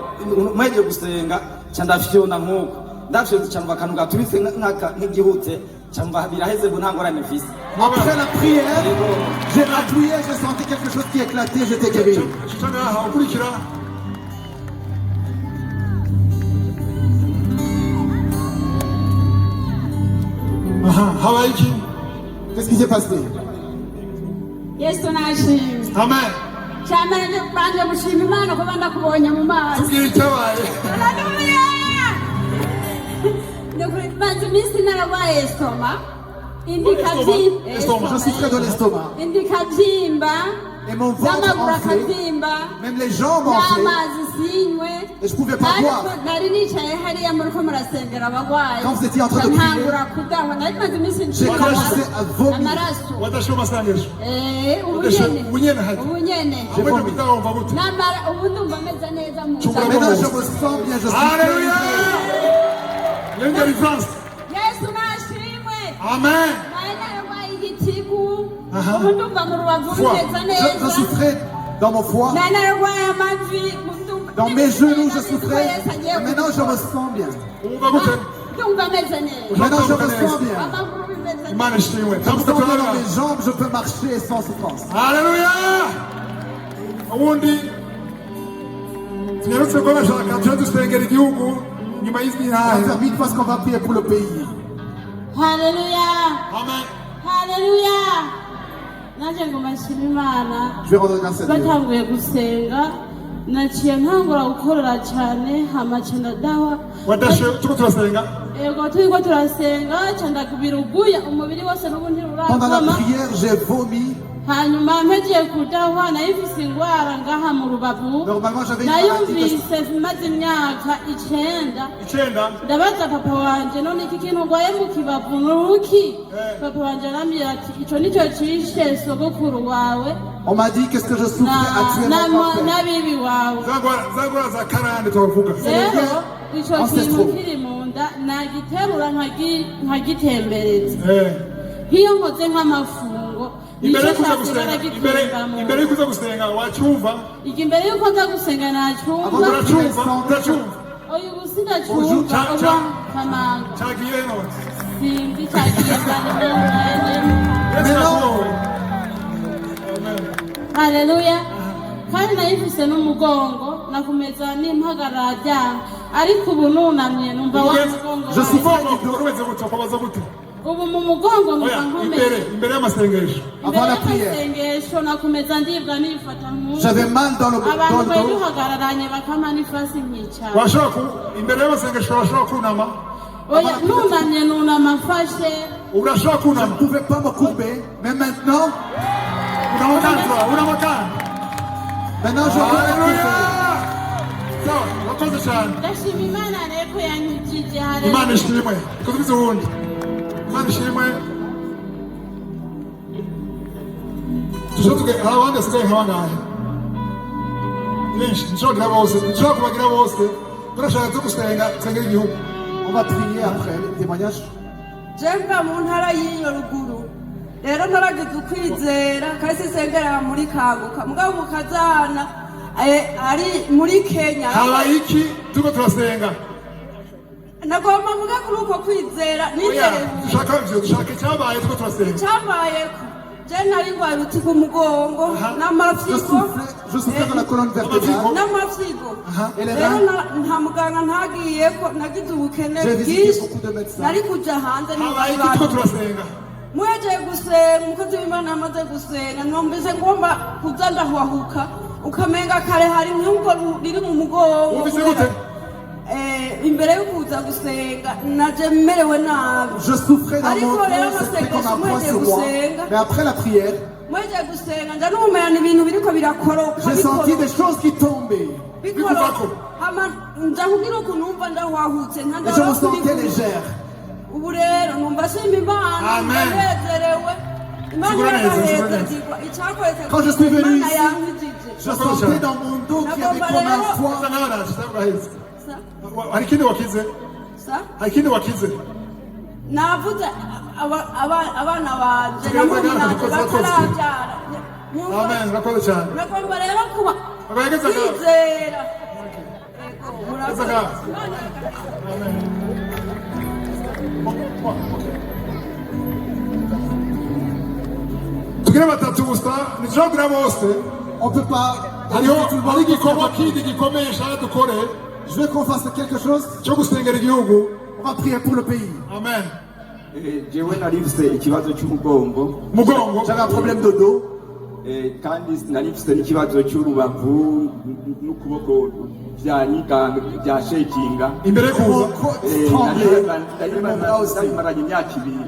Speaker 6: mweje gusenga ca ndafyona nk'uko ndafyona ca numva akantu gaturitse nk'igihute ca numva biraheze ngo nta ngorane mfise.
Speaker 2: Après la prière, j'ai appuyé, j'ai senti quelque chose qui éclatait, j'étais guéri.
Speaker 1: shica ngaha ukurikira habaye iki
Speaker 2: Qu'est-ce qui s'est passé?
Speaker 7: Yesu nashimye
Speaker 1: amen
Speaker 7: cyane banje mushima Imana kuba ndakubonye mu maso
Speaker 1: tubwire icyabaye
Speaker 7: Haleluya Ndakuri banje iminsi narwaye estoma indikabyimba
Speaker 2: Je souffrais de l'estomac.
Speaker 7: indikabyimba
Speaker 2: Et mon ventre
Speaker 7: n'amaguru
Speaker 2: enflé.
Speaker 7: akabyimba
Speaker 2: Même les jambes enflées.
Speaker 7: n'amazi sinywe
Speaker 2: Et je pouvais pas boire.
Speaker 7: nari nicaye hariya muri ko murasengera abagwayi
Speaker 2: Quand vous étiez en train de prier,
Speaker 7: ntangura kudahwa nari maze iminsi
Speaker 2: j'ai commencé à vomir.
Speaker 7: amaraso
Speaker 1: wadashe amasengesho
Speaker 7: ubunyene
Speaker 1: ubunyene hari
Speaker 7: ubunyene
Speaker 1: amwe mutaho mva gute
Speaker 7: namara ubu ndumva ameze neza mu
Speaker 1: Chungura
Speaker 7: nda.
Speaker 2: Maintenant, je me sens bien, je suis
Speaker 1: haleluya
Speaker 2: guéri.
Speaker 1: yongera france
Speaker 7: Yesu nashimwe
Speaker 1: amen
Speaker 7: nari narwaye igitigu
Speaker 1: Aha.
Speaker 7: ubu ndumva mu rubavu
Speaker 1: Foie.
Speaker 7: bimeze
Speaker 2: Je
Speaker 7: neza
Speaker 2: souffrais dans mon foie.
Speaker 7: nari narwaye amavi
Speaker 2: Dans mes genoux, je souffrais. Et maintenant, je me sens bien.
Speaker 1: umva gute
Speaker 7: ndumva ameze neza
Speaker 2: Maintenant, je me sens bien.
Speaker 7: amaguru bimeze neza
Speaker 1: imana ishimwe
Speaker 2: Je me
Speaker 1: tambuka
Speaker 2: sens bien dans
Speaker 1: turabona
Speaker 2: mes jambes, je peux marcher sans souffrance.
Speaker 1: haleluya ubundi tunyarutse ko bashaka tujya dusengera igihugu nyuma
Speaker 2: On va
Speaker 1: y'izirahe
Speaker 2: faire vite parce qu'on va prier pour le pays.
Speaker 7: haleluya
Speaker 1: amen
Speaker 7: haleluya nanjye ngo mashima Imana
Speaker 2: Je vais rendre grâce à Dieu.
Speaker 7: batanguye gusenga naciye ntangura gukorora cyane hamaca ndadawa
Speaker 1: wadashe tuko turasenga
Speaker 7: yego turiko turasenga candagubira uguya umubiri wose n'ubundi
Speaker 2: Pendant la
Speaker 7: rurakoma
Speaker 2: prière, j'ai vomi.
Speaker 7: hanyuma mpegeye kudahwa nayifise ingwara ngaha mu rubavu
Speaker 2: Normalement, j'avais une maladie
Speaker 7: nayumvise maze imyaka 9 ndabaza papa wanje none iki kintu ngwaye mu kibavu nuki papa wanje arambwira ati ico nico cishe sogokuru wawe
Speaker 2: On m'a dit qu'est-ce que je souffrais actuellement.
Speaker 7: n'abibi wawe
Speaker 1: zagora za karande tuvuga
Speaker 7: rero ico kintu kiri mu nda nagiterura nkagitembereza nk'iyo nkoze nk'amafungo
Speaker 1: imbere y'ukuza gusenga wacyumva
Speaker 7: imbere y'uko nza gusenga nacyumva
Speaker 1: uracumva
Speaker 7: oya ubu sindacumva uba kamanga
Speaker 1: cyagiye none
Speaker 7: sinzi cyagiye haleluya kandi nayifise n'umugongo nakomeza n'impagarara byanga ariko ubu nunamye numva wa mugongo ubu mu mugongo numva nkomeye
Speaker 1: imbere y'amasengesho
Speaker 7: nakomeza ndibwa nifata nk'ubu
Speaker 2: J'avais mal dans le
Speaker 7: abantu bari
Speaker 2: dos.
Speaker 7: duhagararanye bakama n'ifasi nkicara
Speaker 1: washaka imbere y'amasengesho washaka kunama
Speaker 7: oya nunamye nunama mfashe
Speaker 1: urashaka
Speaker 2: Je
Speaker 1: kunama
Speaker 2: ne pouvais pas me courber, mais maintenant, maintenant je peux me courber.
Speaker 1: urakoze cyane
Speaker 7: ndashima imana rero ko yankijije
Speaker 1: imana ishimwe ikoze ubundi imana ishimwe tushobora hari abandi basigaye nk'abangahe benshi nshobora kubagira bose turashaka zo gusenga nsengera igihugu.
Speaker 2: On va prier après les témoignages.
Speaker 8: jemba mu ntara y'iyo ruguru rero naragize ukwizera kasi sengera muri kanguka mugabo mukazana ari muri Kenya
Speaker 1: habaye iki turiko turasenga
Speaker 8: nagomba muga kuri uko kwizera nizere
Speaker 1: dushaka icyabaye turiko turasenga
Speaker 8: cyabayeko je nari ngwaye uruti ku mugongo n'amafyigo
Speaker 2: Je souffrais dans la colonne vertébrale.
Speaker 8: n'amafyigo
Speaker 2: Et les
Speaker 8: rero
Speaker 2: reins.
Speaker 8: nta muganga ntagiyeko nagize ubukene
Speaker 2: J'ai visité
Speaker 8: bwinshi
Speaker 2: beaucoup de médecins.
Speaker 8: nari kuja hanze
Speaker 1: habaye iki turiko turasenga
Speaker 8: mweje gusenga umukozi w'imana amaze gusenga numvise ngomba kuza ndahuhuka ukamenga kare hari nk'ubwo riri mu mugongo
Speaker 1: wumvise gute
Speaker 8: imbere yo kuza gusenga naje merewe nabi
Speaker 2: Je souffrais dans mon
Speaker 8: ariko rero
Speaker 2: dos, c'était comme un poids sur moi. Mais après la prière,
Speaker 8: mweje gusenga nja numenya ibintu biriko birakoroka
Speaker 2: j'ai senti des choses qui tombaient.
Speaker 8: bikoroka hama nja kugira ukuntu numva ndahwahutse
Speaker 2: Et je me sentais légère.
Speaker 8: ubu rero numva shima imana
Speaker 1: Amen.
Speaker 8: ndanezerewe imana
Speaker 1: Sigura neza, sigura neza.
Speaker 8: iragahezagirwa icyakoretse
Speaker 2: Quand je suis venu
Speaker 8: imana
Speaker 2: ici,
Speaker 8: yankijije
Speaker 2: Je sentais dans mon dos qu'il y avait comme un poids.
Speaker 1: hari ikindi wakize hari ikindi wakize
Speaker 8: navuze abana banje na murumnanje batarabyara
Speaker 1: amen urakoze cyane
Speaker 8: nagomba rero kuba
Speaker 1: Abageze ngaho.
Speaker 8: kwizera
Speaker 1: Abageze ngaho. tugire batatu gusa ntituragira bose
Speaker 2: On ne peut pas.
Speaker 1: hariho hari igikorwa kindi gikomeye nshaka dukore
Speaker 2: Je veux qu'on fasse quelque chose.
Speaker 1: cyo gusengera igihugu.
Speaker 2: On va prier pour le pays.
Speaker 1: amen
Speaker 5: jewe nari mfise ikibazo cy'umugongo
Speaker 1: mugongo
Speaker 2: J'avais un problème de dos.
Speaker 5: kandi nari mfise n'ikibazo cy'urubavu n'ukuboko bya shekinga
Speaker 1: imbere yo kuza
Speaker 5: narimaranye imyaka ibiri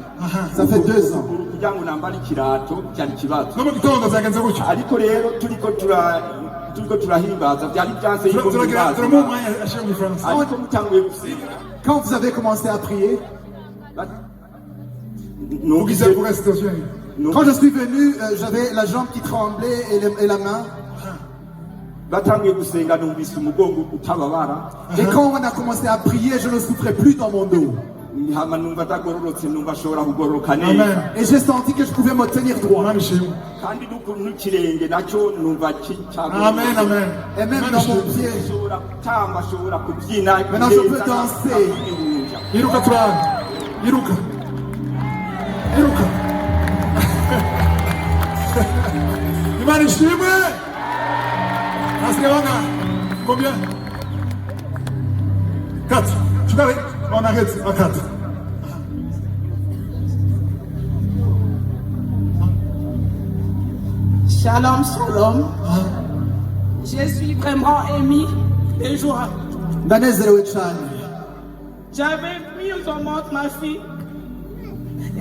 Speaker 2: Ça fait 2 ans.
Speaker 5: kugira ngo nambare ikirato cyari ikibazo
Speaker 1: no mu gitondo zagenze gutyo
Speaker 5: ariko rero turiko turahimbaza byari byanse yuko
Speaker 1: turagira turamuha umwanya ashyira mu gifaransa
Speaker 5: ariko mutanguye gusenga
Speaker 2: Quand vous avez commencé à prier,
Speaker 1: ugize vuga situation
Speaker 2: quand je suis venu, j'avais la jambe qui tremblait et la main.
Speaker 5: batanguye gusenga numvise umugongo utababara
Speaker 2: Et quand on a commencé à prier, je ne souffrais plus dans mon dos.
Speaker 5: hama numva atagororotse numva ashobora kugororoka neza
Speaker 1: amen
Speaker 2: Et j'ai senti que je pouvais me tenir droit.
Speaker 1: umwami ishimwe
Speaker 5: kandi n'ikirenge nacyo numva
Speaker 1: amen amen
Speaker 2: Et même dans mon pied.
Speaker 5: ashobora gutamba ashobora kubyina
Speaker 2: Maintenant, je peux danser.
Speaker 1: iruka turane iruka iruka imana ishimwe hasigaye banga combien 4 tu vas on arrête à 4
Speaker 4: Shalom, shalom. Je suis vraiment émue de joie.
Speaker 2: ndanezerewe cyane.
Speaker 4: J'avais mis au ventre ma fille.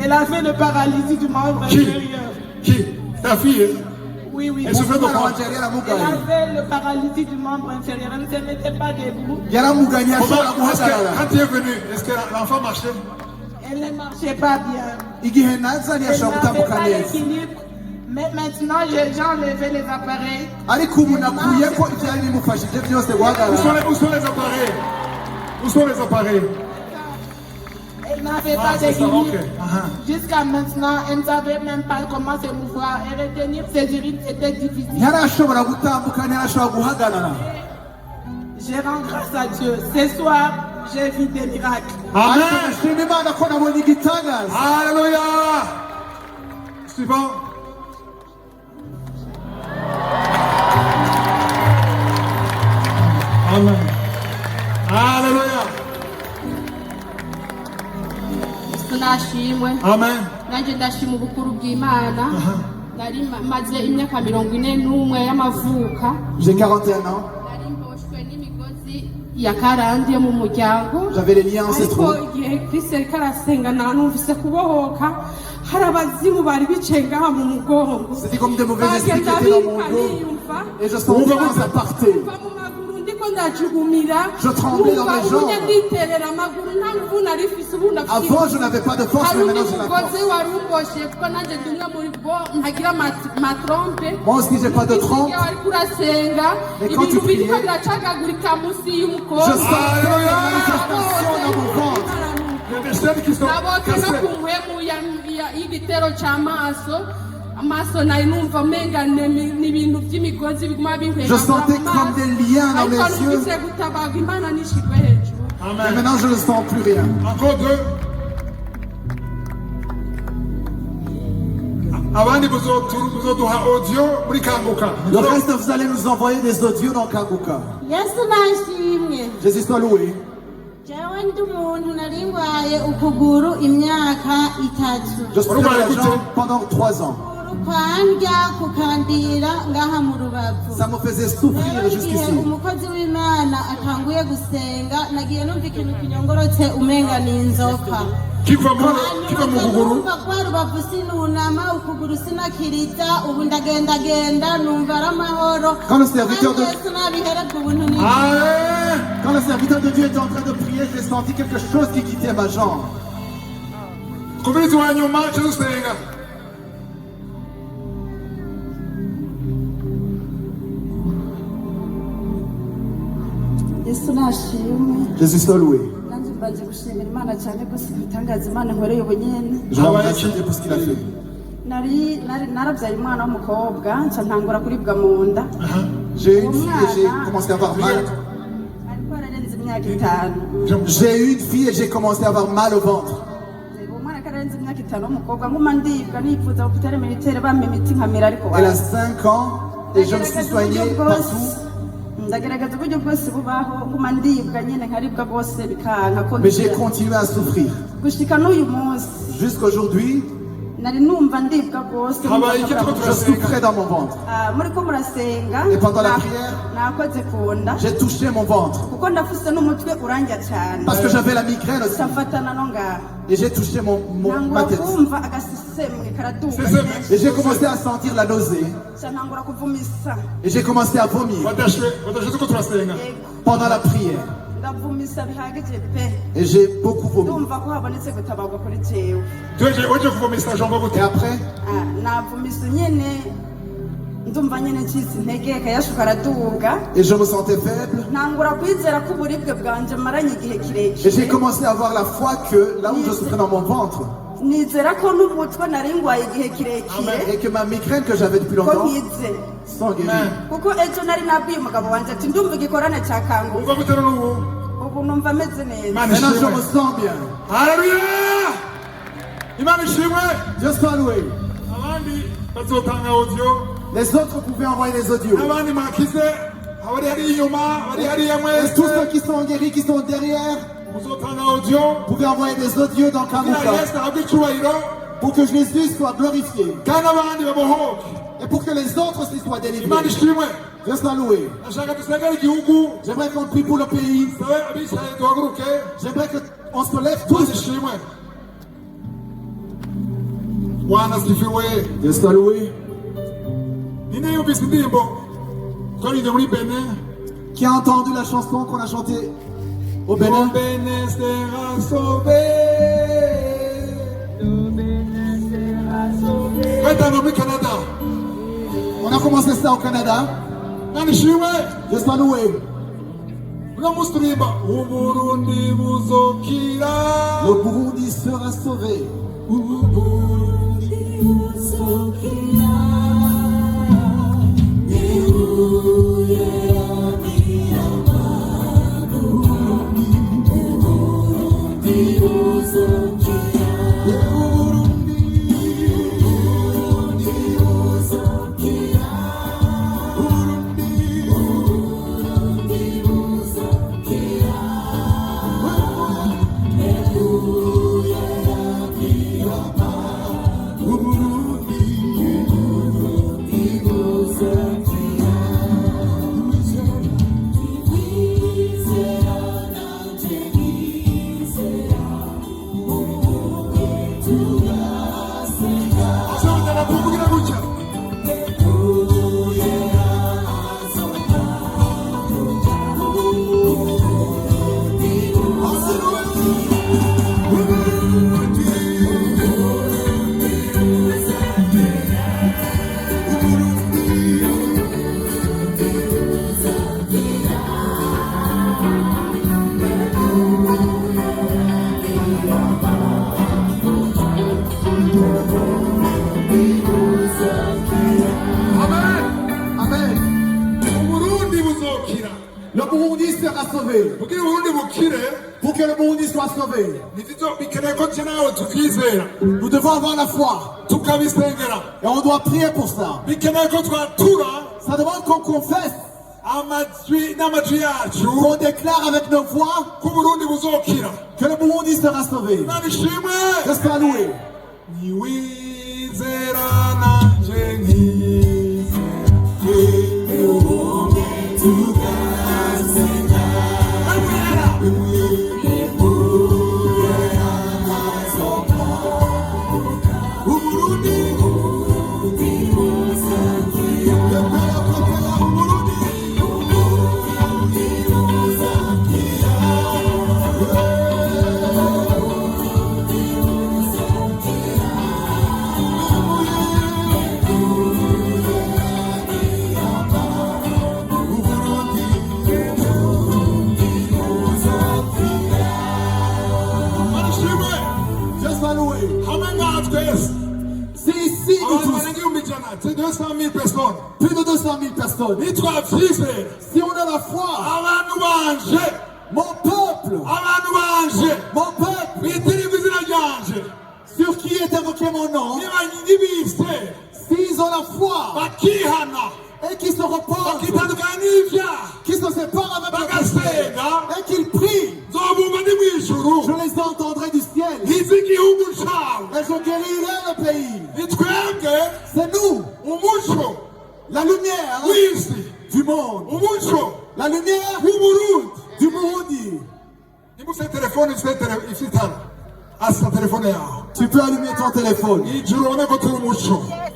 Speaker 4: Elle avait le paralysie du membre inférieur.
Speaker 1: Qui? Ta fille?
Speaker 4: Oui, oui.
Speaker 1: Elle souffrait de
Speaker 2: Umwana
Speaker 1: quoi?
Speaker 2: wanje yari
Speaker 4: Elle
Speaker 2: yaramugaye.
Speaker 4: avait le paralysie du membre inférieur. Elle ne se mettait pas debout.
Speaker 2: Yaramuganye ashobora
Speaker 1: Comment est-ce que,
Speaker 2: guhagarara.
Speaker 1: quand tu es venu, est-ce que l'enfant marchait?
Speaker 4: Elle ne marchait pas bien.
Speaker 2: Igihe naza
Speaker 4: Elle
Speaker 2: ntiyashobora
Speaker 4: n'avait
Speaker 2: gutambuka
Speaker 4: pas
Speaker 2: neza.
Speaker 4: l'équilibre. Mais maintenant, j'ai enlevé les appareils.
Speaker 2: ariko ubu nakuye ko ibyari bimufashije byose
Speaker 1: Où
Speaker 2: guhagarara.
Speaker 1: sont les appareils? Où sont les appareils?
Speaker 4: Elle n'avait
Speaker 1: Ah,
Speaker 4: pas
Speaker 1: c'est ça,
Speaker 4: d'équilibre.
Speaker 1: ok.
Speaker 4: Jusqu'à maintenant, elle ne savait même pas comment se mouvoir. Et retenir ses urines, c'était difficile.
Speaker 2: ntiyarashobora gutambuka ntiyarashobora guhagarara.
Speaker 4: Je rends grâce à Dieu. Ce soir, j'ai vu des miracles.
Speaker 2: ariko
Speaker 1: Amen.
Speaker 2: ndashima imana ko nabonye igitangaza.
Speaker 1: Alléluia. Suivant. Amen. Alléluia.
Speaker 3: Tunashimwe
Speaker 1: Amen.
Speaker 3: nanjye ndashima ubukuru bw'Imana. Nari maze imyaka 41 y'amavuka.
Speaker 2: J'ai 41 ans.
Speaker 3: Nari mboshwe n'imigozi ya karande yo mu muryango.
Speaker 2: J'avais les liens
Speaker 3: Ariko
Speaker 2: ancestraux.
Speaker 3: igihe Kristo yariko arasenga nanumvise kubohoka, hari abazimu bari bicaye ngaha mu mugongo.
Speaker 2: C'était comme des mauvais esprits qui
Speaker 3: Bagenda
Speaker 2: étaient dans mon
Speaker 3: biruka
Speaker 2: dos.
Speaker 3: niyumva.
Speaker 2: Et je sentais que ça partait.
Speaker 3: Kuva mu maguru ndiko ndajugumira.
Speaker 2: Je tremblais dans mes jambes.
Speaker 3: Ubunya nditerera amaguru nta nguvu nari mfise ubu ndafise.
Speaker 2: Avant, je n'avais pas de force, mais
Speaker 3: Hari
Speaker 2: maintenant j'ai la
Speaker 3: umugozi
Speaker 2: force.
Speaker 3: wari umboshe kuko nanjye ndi umwe muri bo ntagira matrompe.
Speaker 2: Moi aussi, j'ai pas de trompe.
Speaker 3: Igihe wariko urasenga,
Speaker 2: Mais quand tu
Speaker 3: ibintu biriko
Speaker 2: priais,
Speaker 3: biracagagurika munsi
Speaker 2: Je
Speaker 3: y'umukozi.
Speaker 2: sens une manifestation dans mon ventre.
Speaker 1: Il y a des chaînes qui sont
Speaker 3: Nabotse no
Speaker 1: cassées.
Speaker 3: ku mpwemu y'igitero c'amaso. Amaso nari numva umenga ni ibintu by'imigozi biguma bimpera.
Speaker 2: Je sentais comme des liens dans mes
Speaker 3: Ariko
Speaker 2: yeux.
Speaker 3: numvise gutabarwa Imana nishigwe hejuru.
Speaker 2: Et
Speaker 1: Amen.
Speaker 2: maintenant, je ne sens plus rien.
Speaker 1: Encore deux. Abandi muzoduha audio muri Kanguka.
Speaker 2: Le reste, vous allez nous envoyer des audios dans Kanguka.
Speaker 7: yesu nashimye.
Speaker 2: Jésus soit loué.
Speaker 7: jewe ndi umuntu nari ngwaye ukuguru imyaka 3.
Speaker 2: Je suis la jambe pendant 3 ans.
Speaker 7: kwandya kukandira ngaha mu rubavu.
Speaker 2: Ça me faisait souffrir
Speaker 7: Rero igihe
Speaker 2: jusqu'ici.
Speaker 7: umukozi w'Imana atanguye gusenga nagiye numva ikintu kinyongorotse umenga ni inzoka.
Speaker 1: Kiva mu kuguru.
Speaker 7: numva kwa rubavu sinunama ukuguru sinakiriza ubu ndagendagenda numva ari amahoro.
Speaker 2: Quand le serviteur de-
Speaker 7: Kandi Yesu nabiherebwa ubuntu ni
Speaker 1: Amen.
Speaker 2: Quand le serviteur de Dieu était en train de prier, j'ai senti quelque chose qui quittait ma jambe.
Speaker 1: Kubiriza wa nyuma cyo gusenga.
Speaker 9: yesu nashimwe
Speaker 2: Jésus soit loué.
Speaker 9: nanjye mbaje gushimira imana cyane rwose ibitangaza imana nkoreye ubunyene
Speaker 2: Je le remercie Dieu pour ce qu'il a fait.
Speaker 9: narabyaye umwana w'umukobwa nca ntangura kuribwa mu nda
Speaker 2: J'ai eu une fille et j'ai commencé à avoir mal.
Speaker 9: ariko ararenze imyaka 5
Speaker 2: J'ai eu une fille et j'ai commencé à avoir mal au ventre.
Speaker 9: uwo mwana kararenze imyaka 5 w'umukobwa nguma ndibwa nifuza hopitale militaire bampa imiti nkamira ariko
Speaker 2: Elle a 5 ans et je me suis soigné partout.
Speaker 9: ndagerageza uburyo bwose bubaho nguma ndibwa nyine nkaribwa bwose bikanka ko
Speaker 2: Mais j'ai continué à souffrir.
Speaker 9: gushika n'uyu munsi
Speaker 2: Jusqu'aujourd'hui,
Speaker 9: nari numva ndibwa bwose
Speaker 2: je souffrais dans mon ventre.
Speaker 9: muriko murasenga
Speaker 2: Et pendant la prière,
Speaker 9: nakoze ku nda
Speaker 2: j'ai touché mon ventre.
Speaker 9: kuko ndafise n'umutwe urandya cyane
Speaker 2: Parce que j'avais la migraine aussi.
Speaker 9: cafatana no ngaha
Speaker 2: Et j'ai touché ma
Speaker 9: ntangura
Speaker 2: tête.
Speaker 9: kumva agasisemwe karaduga
Speaker 2: Et j'ai commencé à sentir la nausée.
Speaker 9: ca ntangura kuvumisa
Speaker 2: Et j'ai commencé à vomir
Speaker 1: Badashwe ko turasenga.
Speaker 2: pendant la prière.
Speaker 9: ndavumisa bihagije pe
Speaker 2: Et j'ai beaucoup vomi.
Speaker 9: ndumva ko habonetse gutabarwa kuri jewe
Speaker 1: Weje kuvomesa jambo
Speaker 2: Et
Speaker 1: gute.
Speaker 2: après,
Speaker 9: navumisa nyene ndumva nyene ncitse intege kayashu karaduga
Speaker 2: et je me sentais faible.
Speaker 9: ntangura kwizera ko uburibwe bwanje maranye igihe
Speaker 2: Et j'ai
Speaker 9: kirekire
Speaker 2: commencé à avoir la foi que là où je souffrais dans mon ventre,
Speaker 9: nizera ko n'umutwe nari ngwaye igihe kirekire
Speaker 2: et que ma migraine que j'avais depuis
Speaker 9: ko
Speaker 2: longtemps
Speaker 9: nkize
Speaker 2: sont guéries.
Speaker 9: kuko ejo nari nabwiye umugabo wanje ati ndumva igikorane cya kanguka
Speaker 1: Umva gute n'ubu.
Speaker 9: ubu numva ameze neza
Speaker 1: Imana
Speaker 2: Maintenant, je
Speaker 1: ishimwe.
Speaker 2: me sens bien.
Speaker 1: Haleluya. Imana ishimwe.
Speaker 2: Dieu soit loué.
Speaker 1: Abandi bazotanga audio.
Speaker 2: Les autres pouvaient envoyer des audios.
Speaker 1: Abandi makize. Abari hari inyuma, abari hari
Speaker 2: Et
Speaker 1: mwese.
Speaker 2: tous ceux qui sont guéris, qui sont derrière,
Speaker 1: Muzotanga audio.
Speaker 2: pouvaient envoyer des audios dans
Speaker 1: Kugira
Speaker 2: Kanguka
Speaker 1: Yesu ahabwe icyubahiro.
Speaker 2: pour que Jésus soit glorifié.
Speaker 1: Kandi abandi babohoke.
Speaker 2: Et pour que les autres aussi soient délivrés. Dieu soit loué. J'aimerais qu'on prie pour le pays. J'aimerais qu'on se lève tous. Dieu soit loué. Qui a entendu la chanson qu'on a chantée au Bénin? On a commencé ça au Canada. Dieu soit loué. Le Burundi sera sauvé. Le Burundi sera sauvé. Pour que le Burundi soit sauvé, nous devons avoir la foi. Et on doit prier pour ça. Ça demande qu'on confesse, qu'on déclare avec nos voix que le Burundi sera sauvé. Que soit loué.
Speaker 1: C'est 200 000 personnes.
Speaker 2: Plus de 200 000 personnes. Si on a la foi, mon peuple, sur qui est évoqué mon nom, s'ils ont la foi et qui se repentent, qui se séparent avec le péché et qu'ils prient, je les entendrai du ciel et je guérirai le pays. C'est nous, la lumière du monde, la lumière du Burundi. Tu peux allumer ton téléphone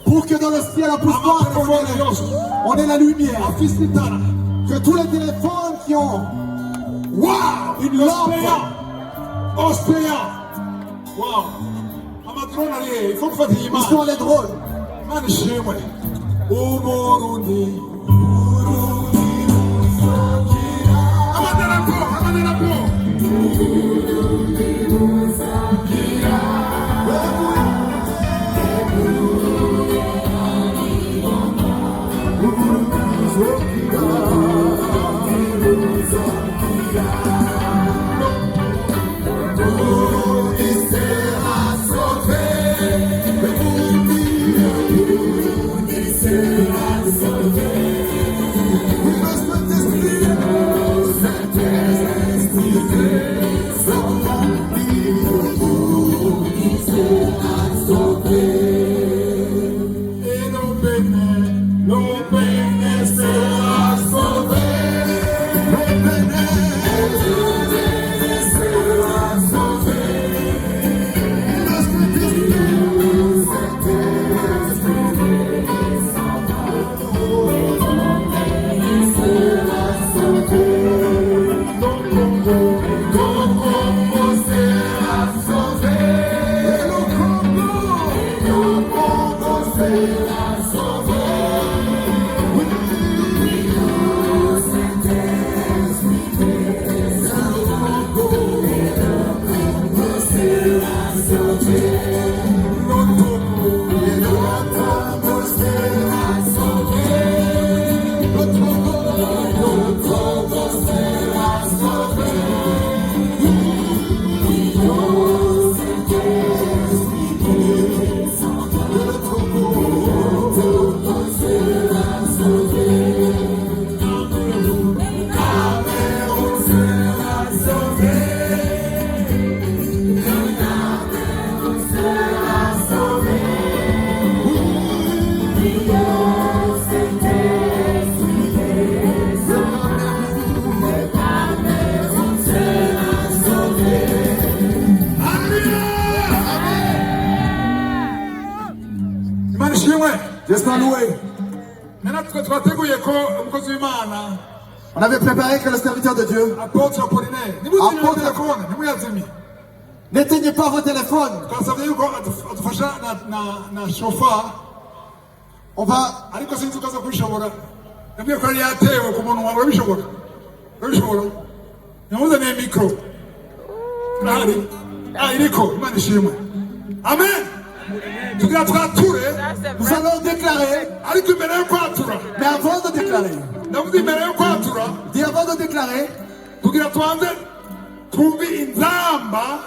Speaker 2: pour que dans le ciel à plus fort on ait la lumière. Que tous les téléphones qui ont une lampe, ils sont les drones.
Speaker 10: Será sauvé.
Speaker 2: Dieu soit loué. On avait préparé que le serviteur de Dieu. N'éteignez pas vos téléphones. On va.
Speaker 1: Amen.
Speaker 2: Nous allons déclarer. Mais avant de déclarer. Dis avant de déclarer.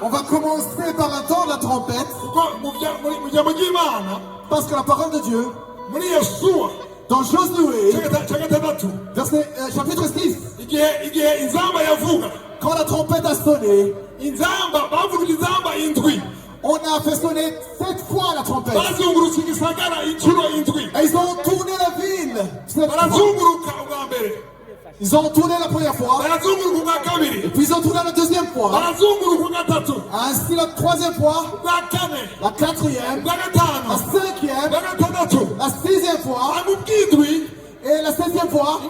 Speaker 2: On va commencer par entendre la trompette. Parce que la parole de Dieu, dans Josué, chapitre 6, quand la trompette a sonné, on a fait sonner 7 fois la trompette. Et ils ont tourné la ville 7 fois. Ils ont tourné la première fois. Et puis ils ont tourné la deuxième fois. Ainsi la troisième fois. La quatrième. La cinquième. La sixième fois. Et la septième fois.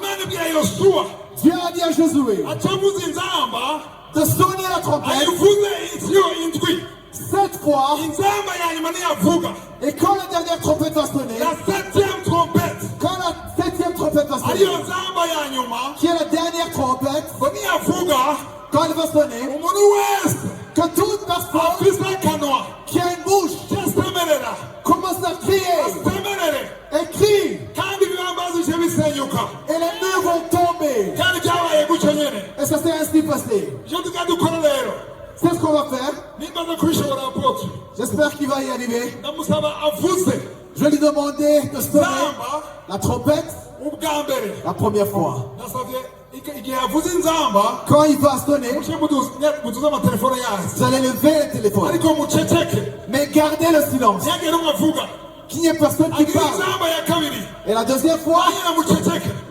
Speaker 2: Dieu a dit à Josué de sonner la trompette 7 fois. Et quand la dernière trompette va sonner, quand la septième trompette va sonner, qui est la dernière trompette, quand elle va sonner, que toute personne qui a une bouche commence à crier et crie, et les murs vont tomber. Et ça s'est ainsi passé. C'est ce qu'on va faire. J'espère qu'il va y arriver. Je vais lui demander de sonner la trompette la première fois. Quand il va sonner, vous allez lever le téléphone. Mais gardez le silence. Qu'il n'y ait personne qui parle. Et la deuxième fois,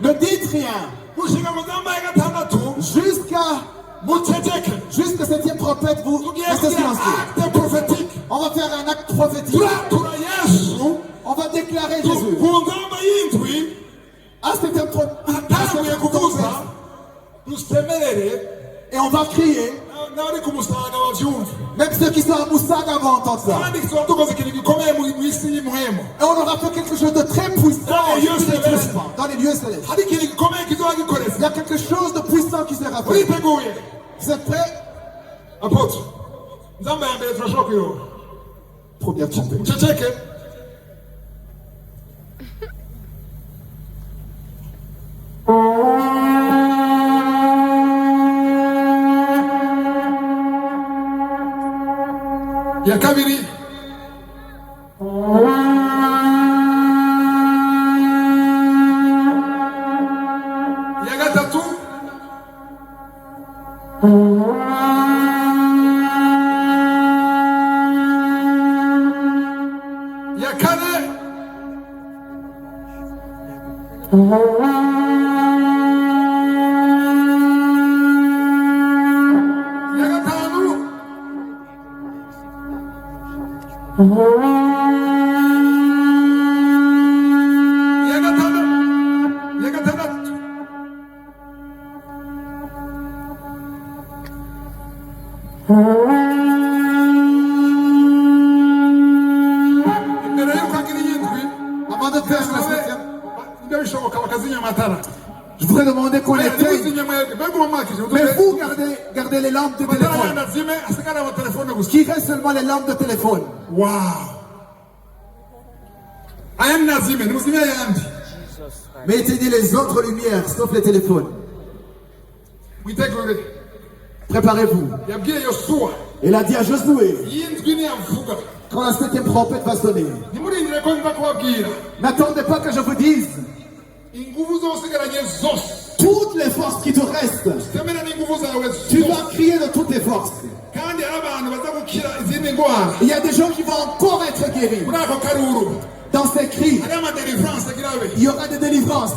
Speaker 2: ne dites rien. Jusqu'à septième trompette, vous restez silencieux. On va faire un acte prophétique. On va déclarer Jésus. À septième trompette. Et on va crier. Même ceux qui sont à Moussaga vont entendre ça. Et on aura fait quelque chose de très puissant dans les lieux célestes. Il y a quelque chose de puissant qui sera fait. Vous êtes prêts? Première trompette.
Speaker 1: Ya kabiri. Ya gatatu. Ya kane. Ya gatanu.
Speaker 2: Avant de faire la septième, je voudrais demander qu'on éteigne. Mais vous gardez les lampes de téléphone. Qui reste seulement les lampes de téléphone.
Speaker 1: Wow.
Speaker 2: Mais éteignez les autres lumières, sauf les téléphones. Préparez-vous. Il a dit à Josué, quand la septième trompette va sonner, n'attendez pas que je vous dise toutes les forces qui te restent. Tu vas crier de toutes tes forces. Il y a des gens qui vont encore être guéris. Dans ces cris, il y aura des délivrances.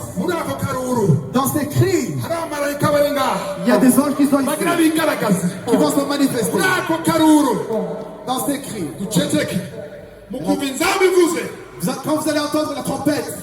Speaker 2: Dans ces cris, il y a des anges qui sont ici, qui vont se manifester. Dans ces cris, Quand vous allez entendre la trompette,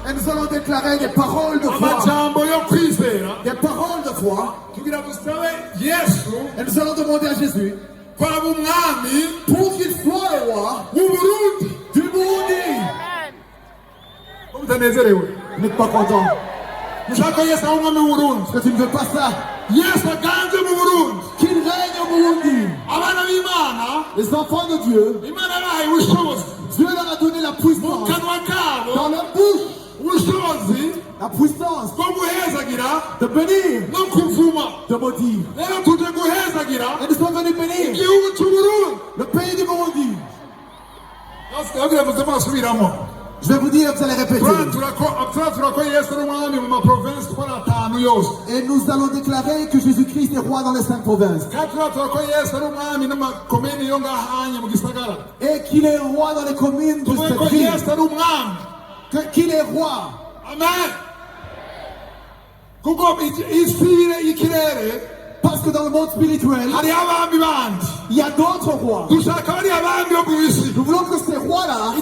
Speaker 2: et nous allons déclarer des paroles de foi. Des paroles de foi. Et nous allons demander à Jésus pour qu'il soit le roi du Burundi. Vous n'êtes pas content? Est-ce que tu ne veux pas ça? Qu'il règne au Burundi. Les enfants de Dieu, Dieu leur a donné la puissance dans leur bouche, la puissance de bénir, de maudire. Et nous sommes venus bénir le pays du Burundi. Je vais vous dire, vous allez répéter. Et nous allons déclarer que Jésus-Christ est roi dans les 5 provinces. Et qu'il est roi dans les communes de cette ville. Qu'il est roi. Amen. Parce que dans le monde spirituel, il y a d'autres rois. Nous voulons que ces rois-là,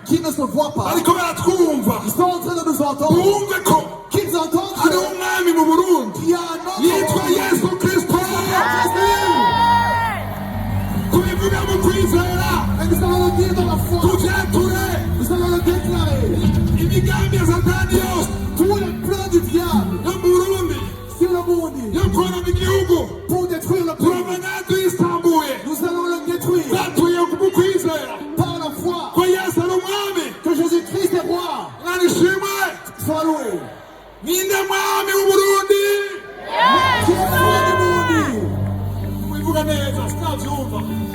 Speaker 2: qui ne se voient pas, ils sont en train de nous entendre, qu'ils entendent qu'il y a un autre roi. Et nous allons le dire dans la foi. Nous allons le déclarer. Tous les plans du diable sur le Burundi pour détruire le pays, nous allons le détruire par la foi que Jésus-Christ est roi. Sois loué. Qui est le roi du Burundi?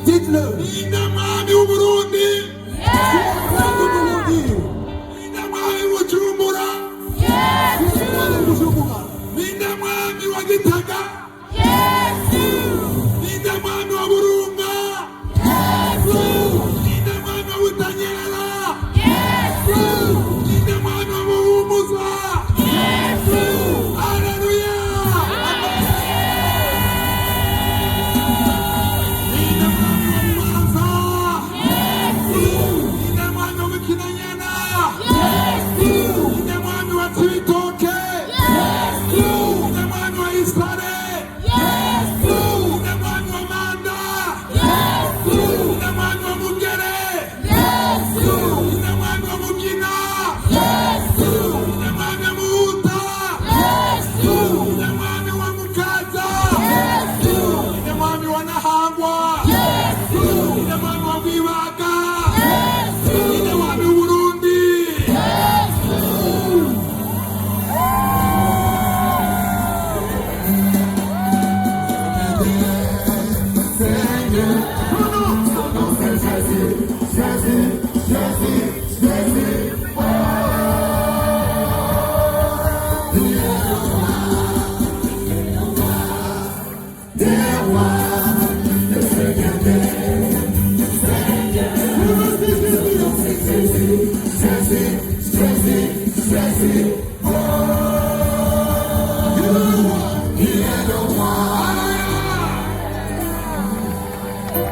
Speaker 2: Dites-le. Qui est le roi du Burundi?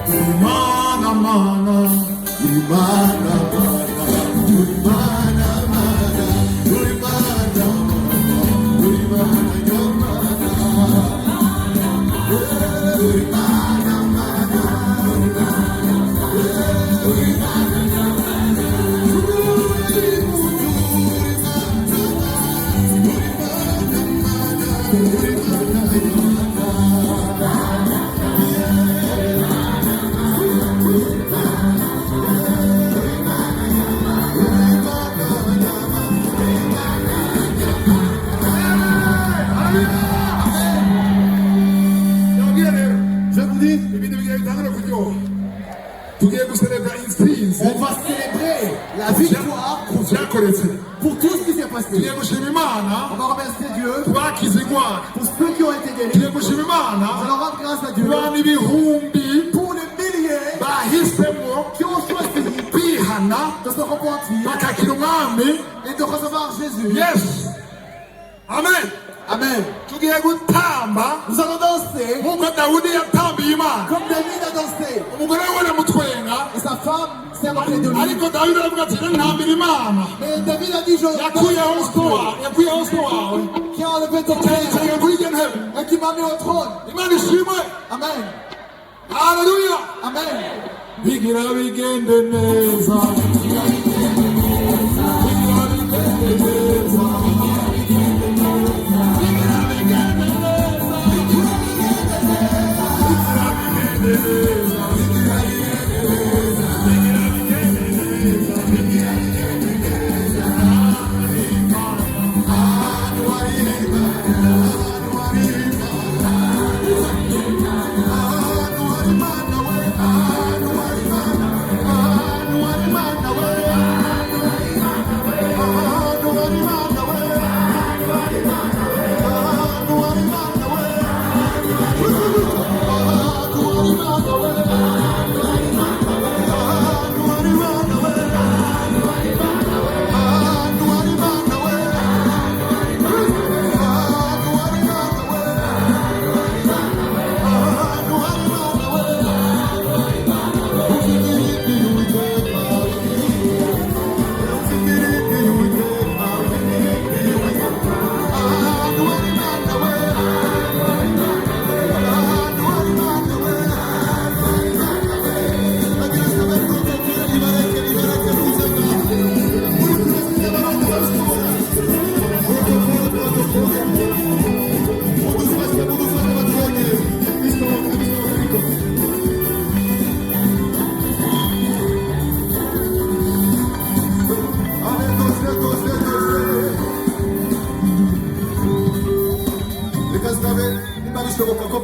Speaker 1: Mana, mana, mana,
Speaker 2: On va célébrer la victoire pour tout ce qui s'est passé. On va remercier Dieu pour ceux qui ont été guéris. On va rendre grâce à Dieu pour les milliers qui ont choisi de se repentir et de recevoir Jésus.
Speaker 1: Yes. Amen.
Speaker 2: Amen. Nous allons danser comme David a dansé. Et sa femme s'est rappelée de lui. Mais David a dit, qui a enlevé ton père et qui m'a mis au trône. Amen.
Speaker 1: Alléluia.
Speaker 2: Amen.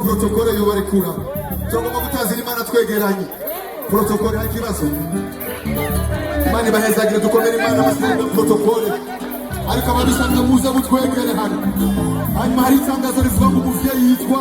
Speaker 10: protokole yobarekura tugomba gutazira Imana twegeranye protokole hari kibazo Imana ibahezagire dukomere Imana amasezerano protokole ariko ababisanga muze mutwegere hano hanyuma hari itangazo rivuga ngo umuvyeyi yitwa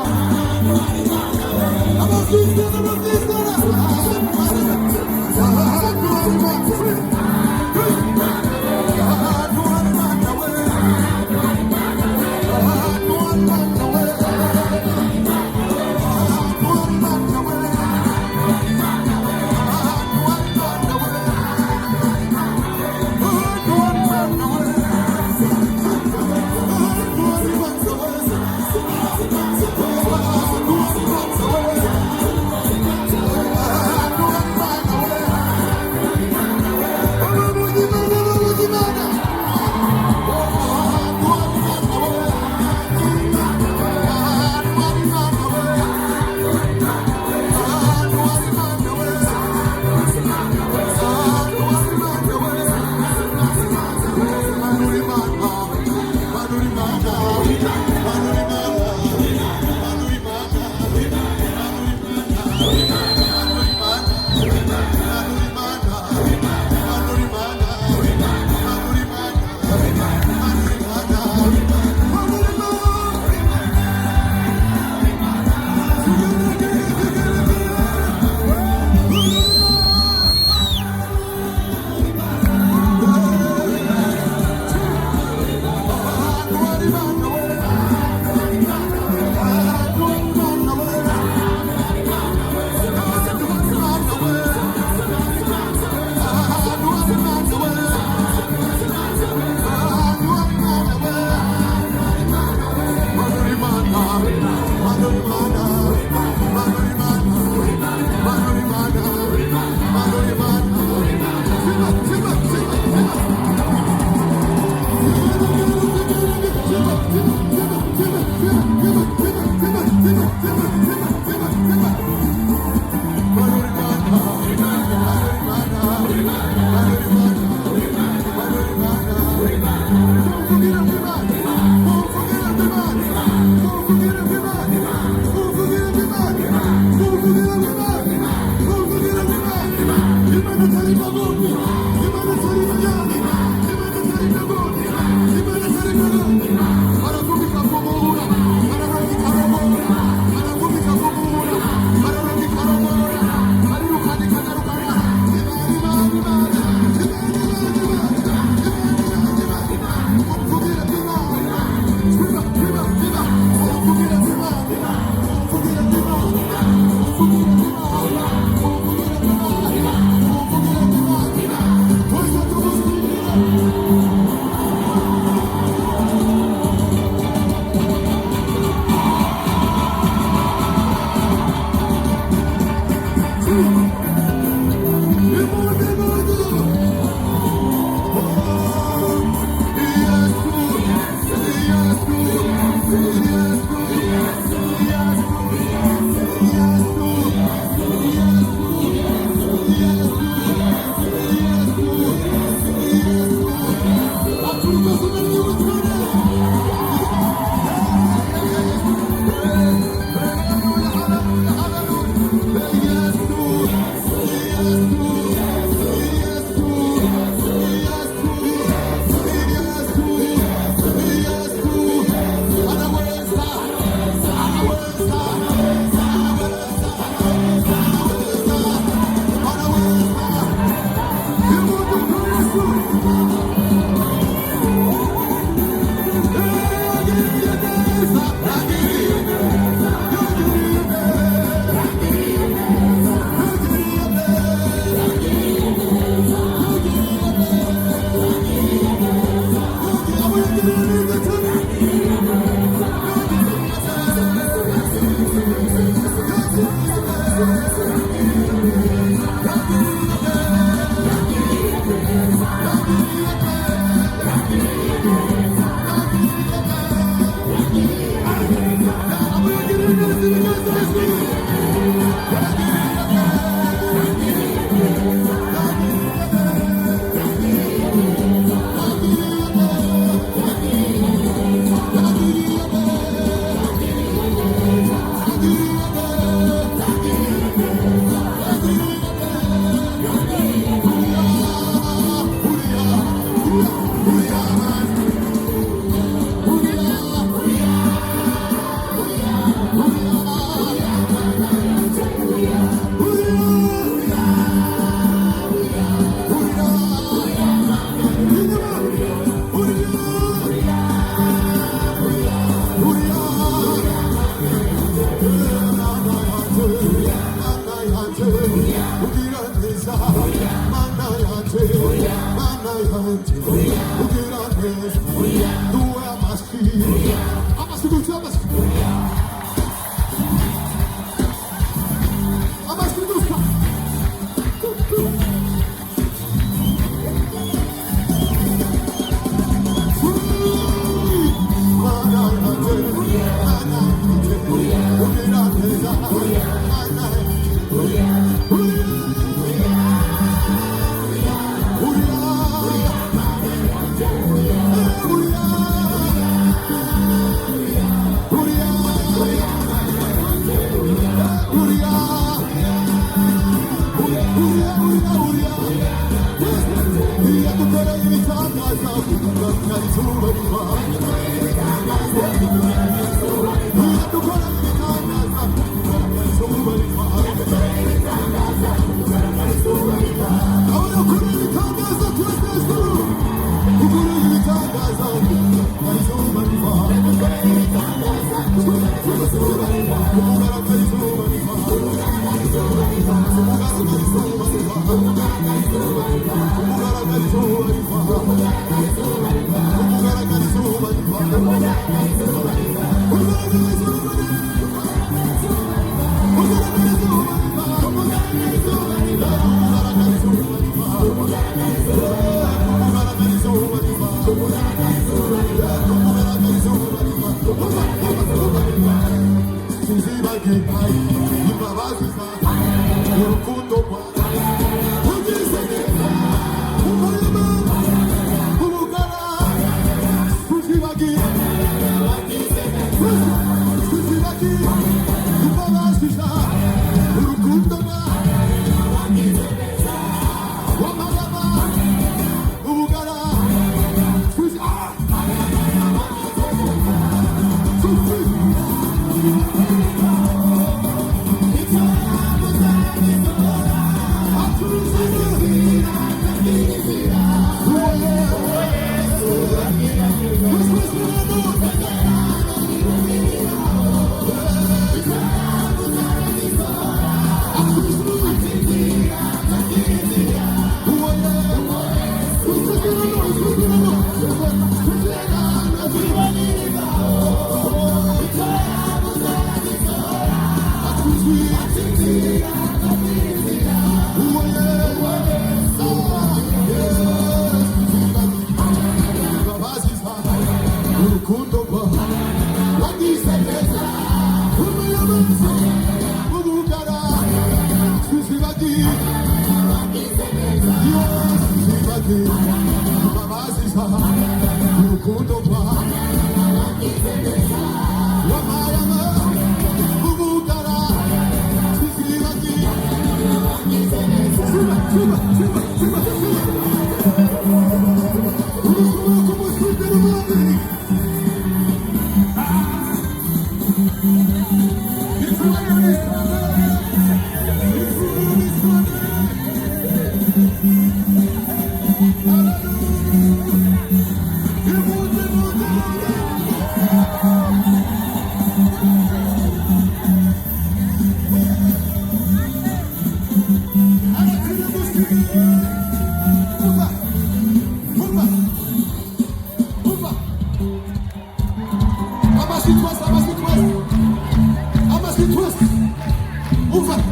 Speaker 10: Uva.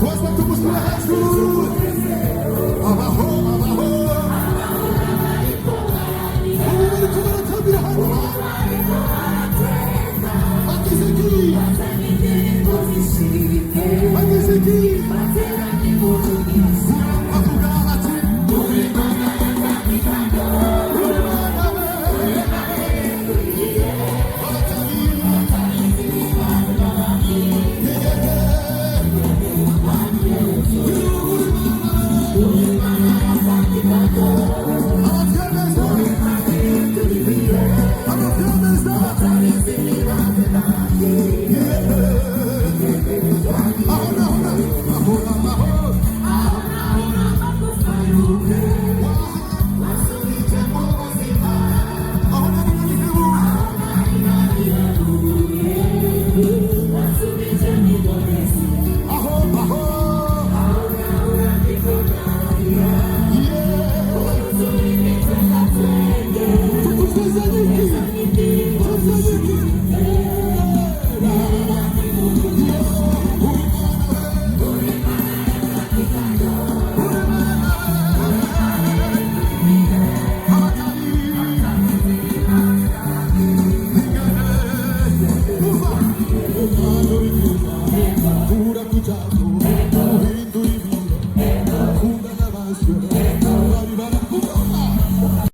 Speaker 10: Gosta tu buscar a Jesus.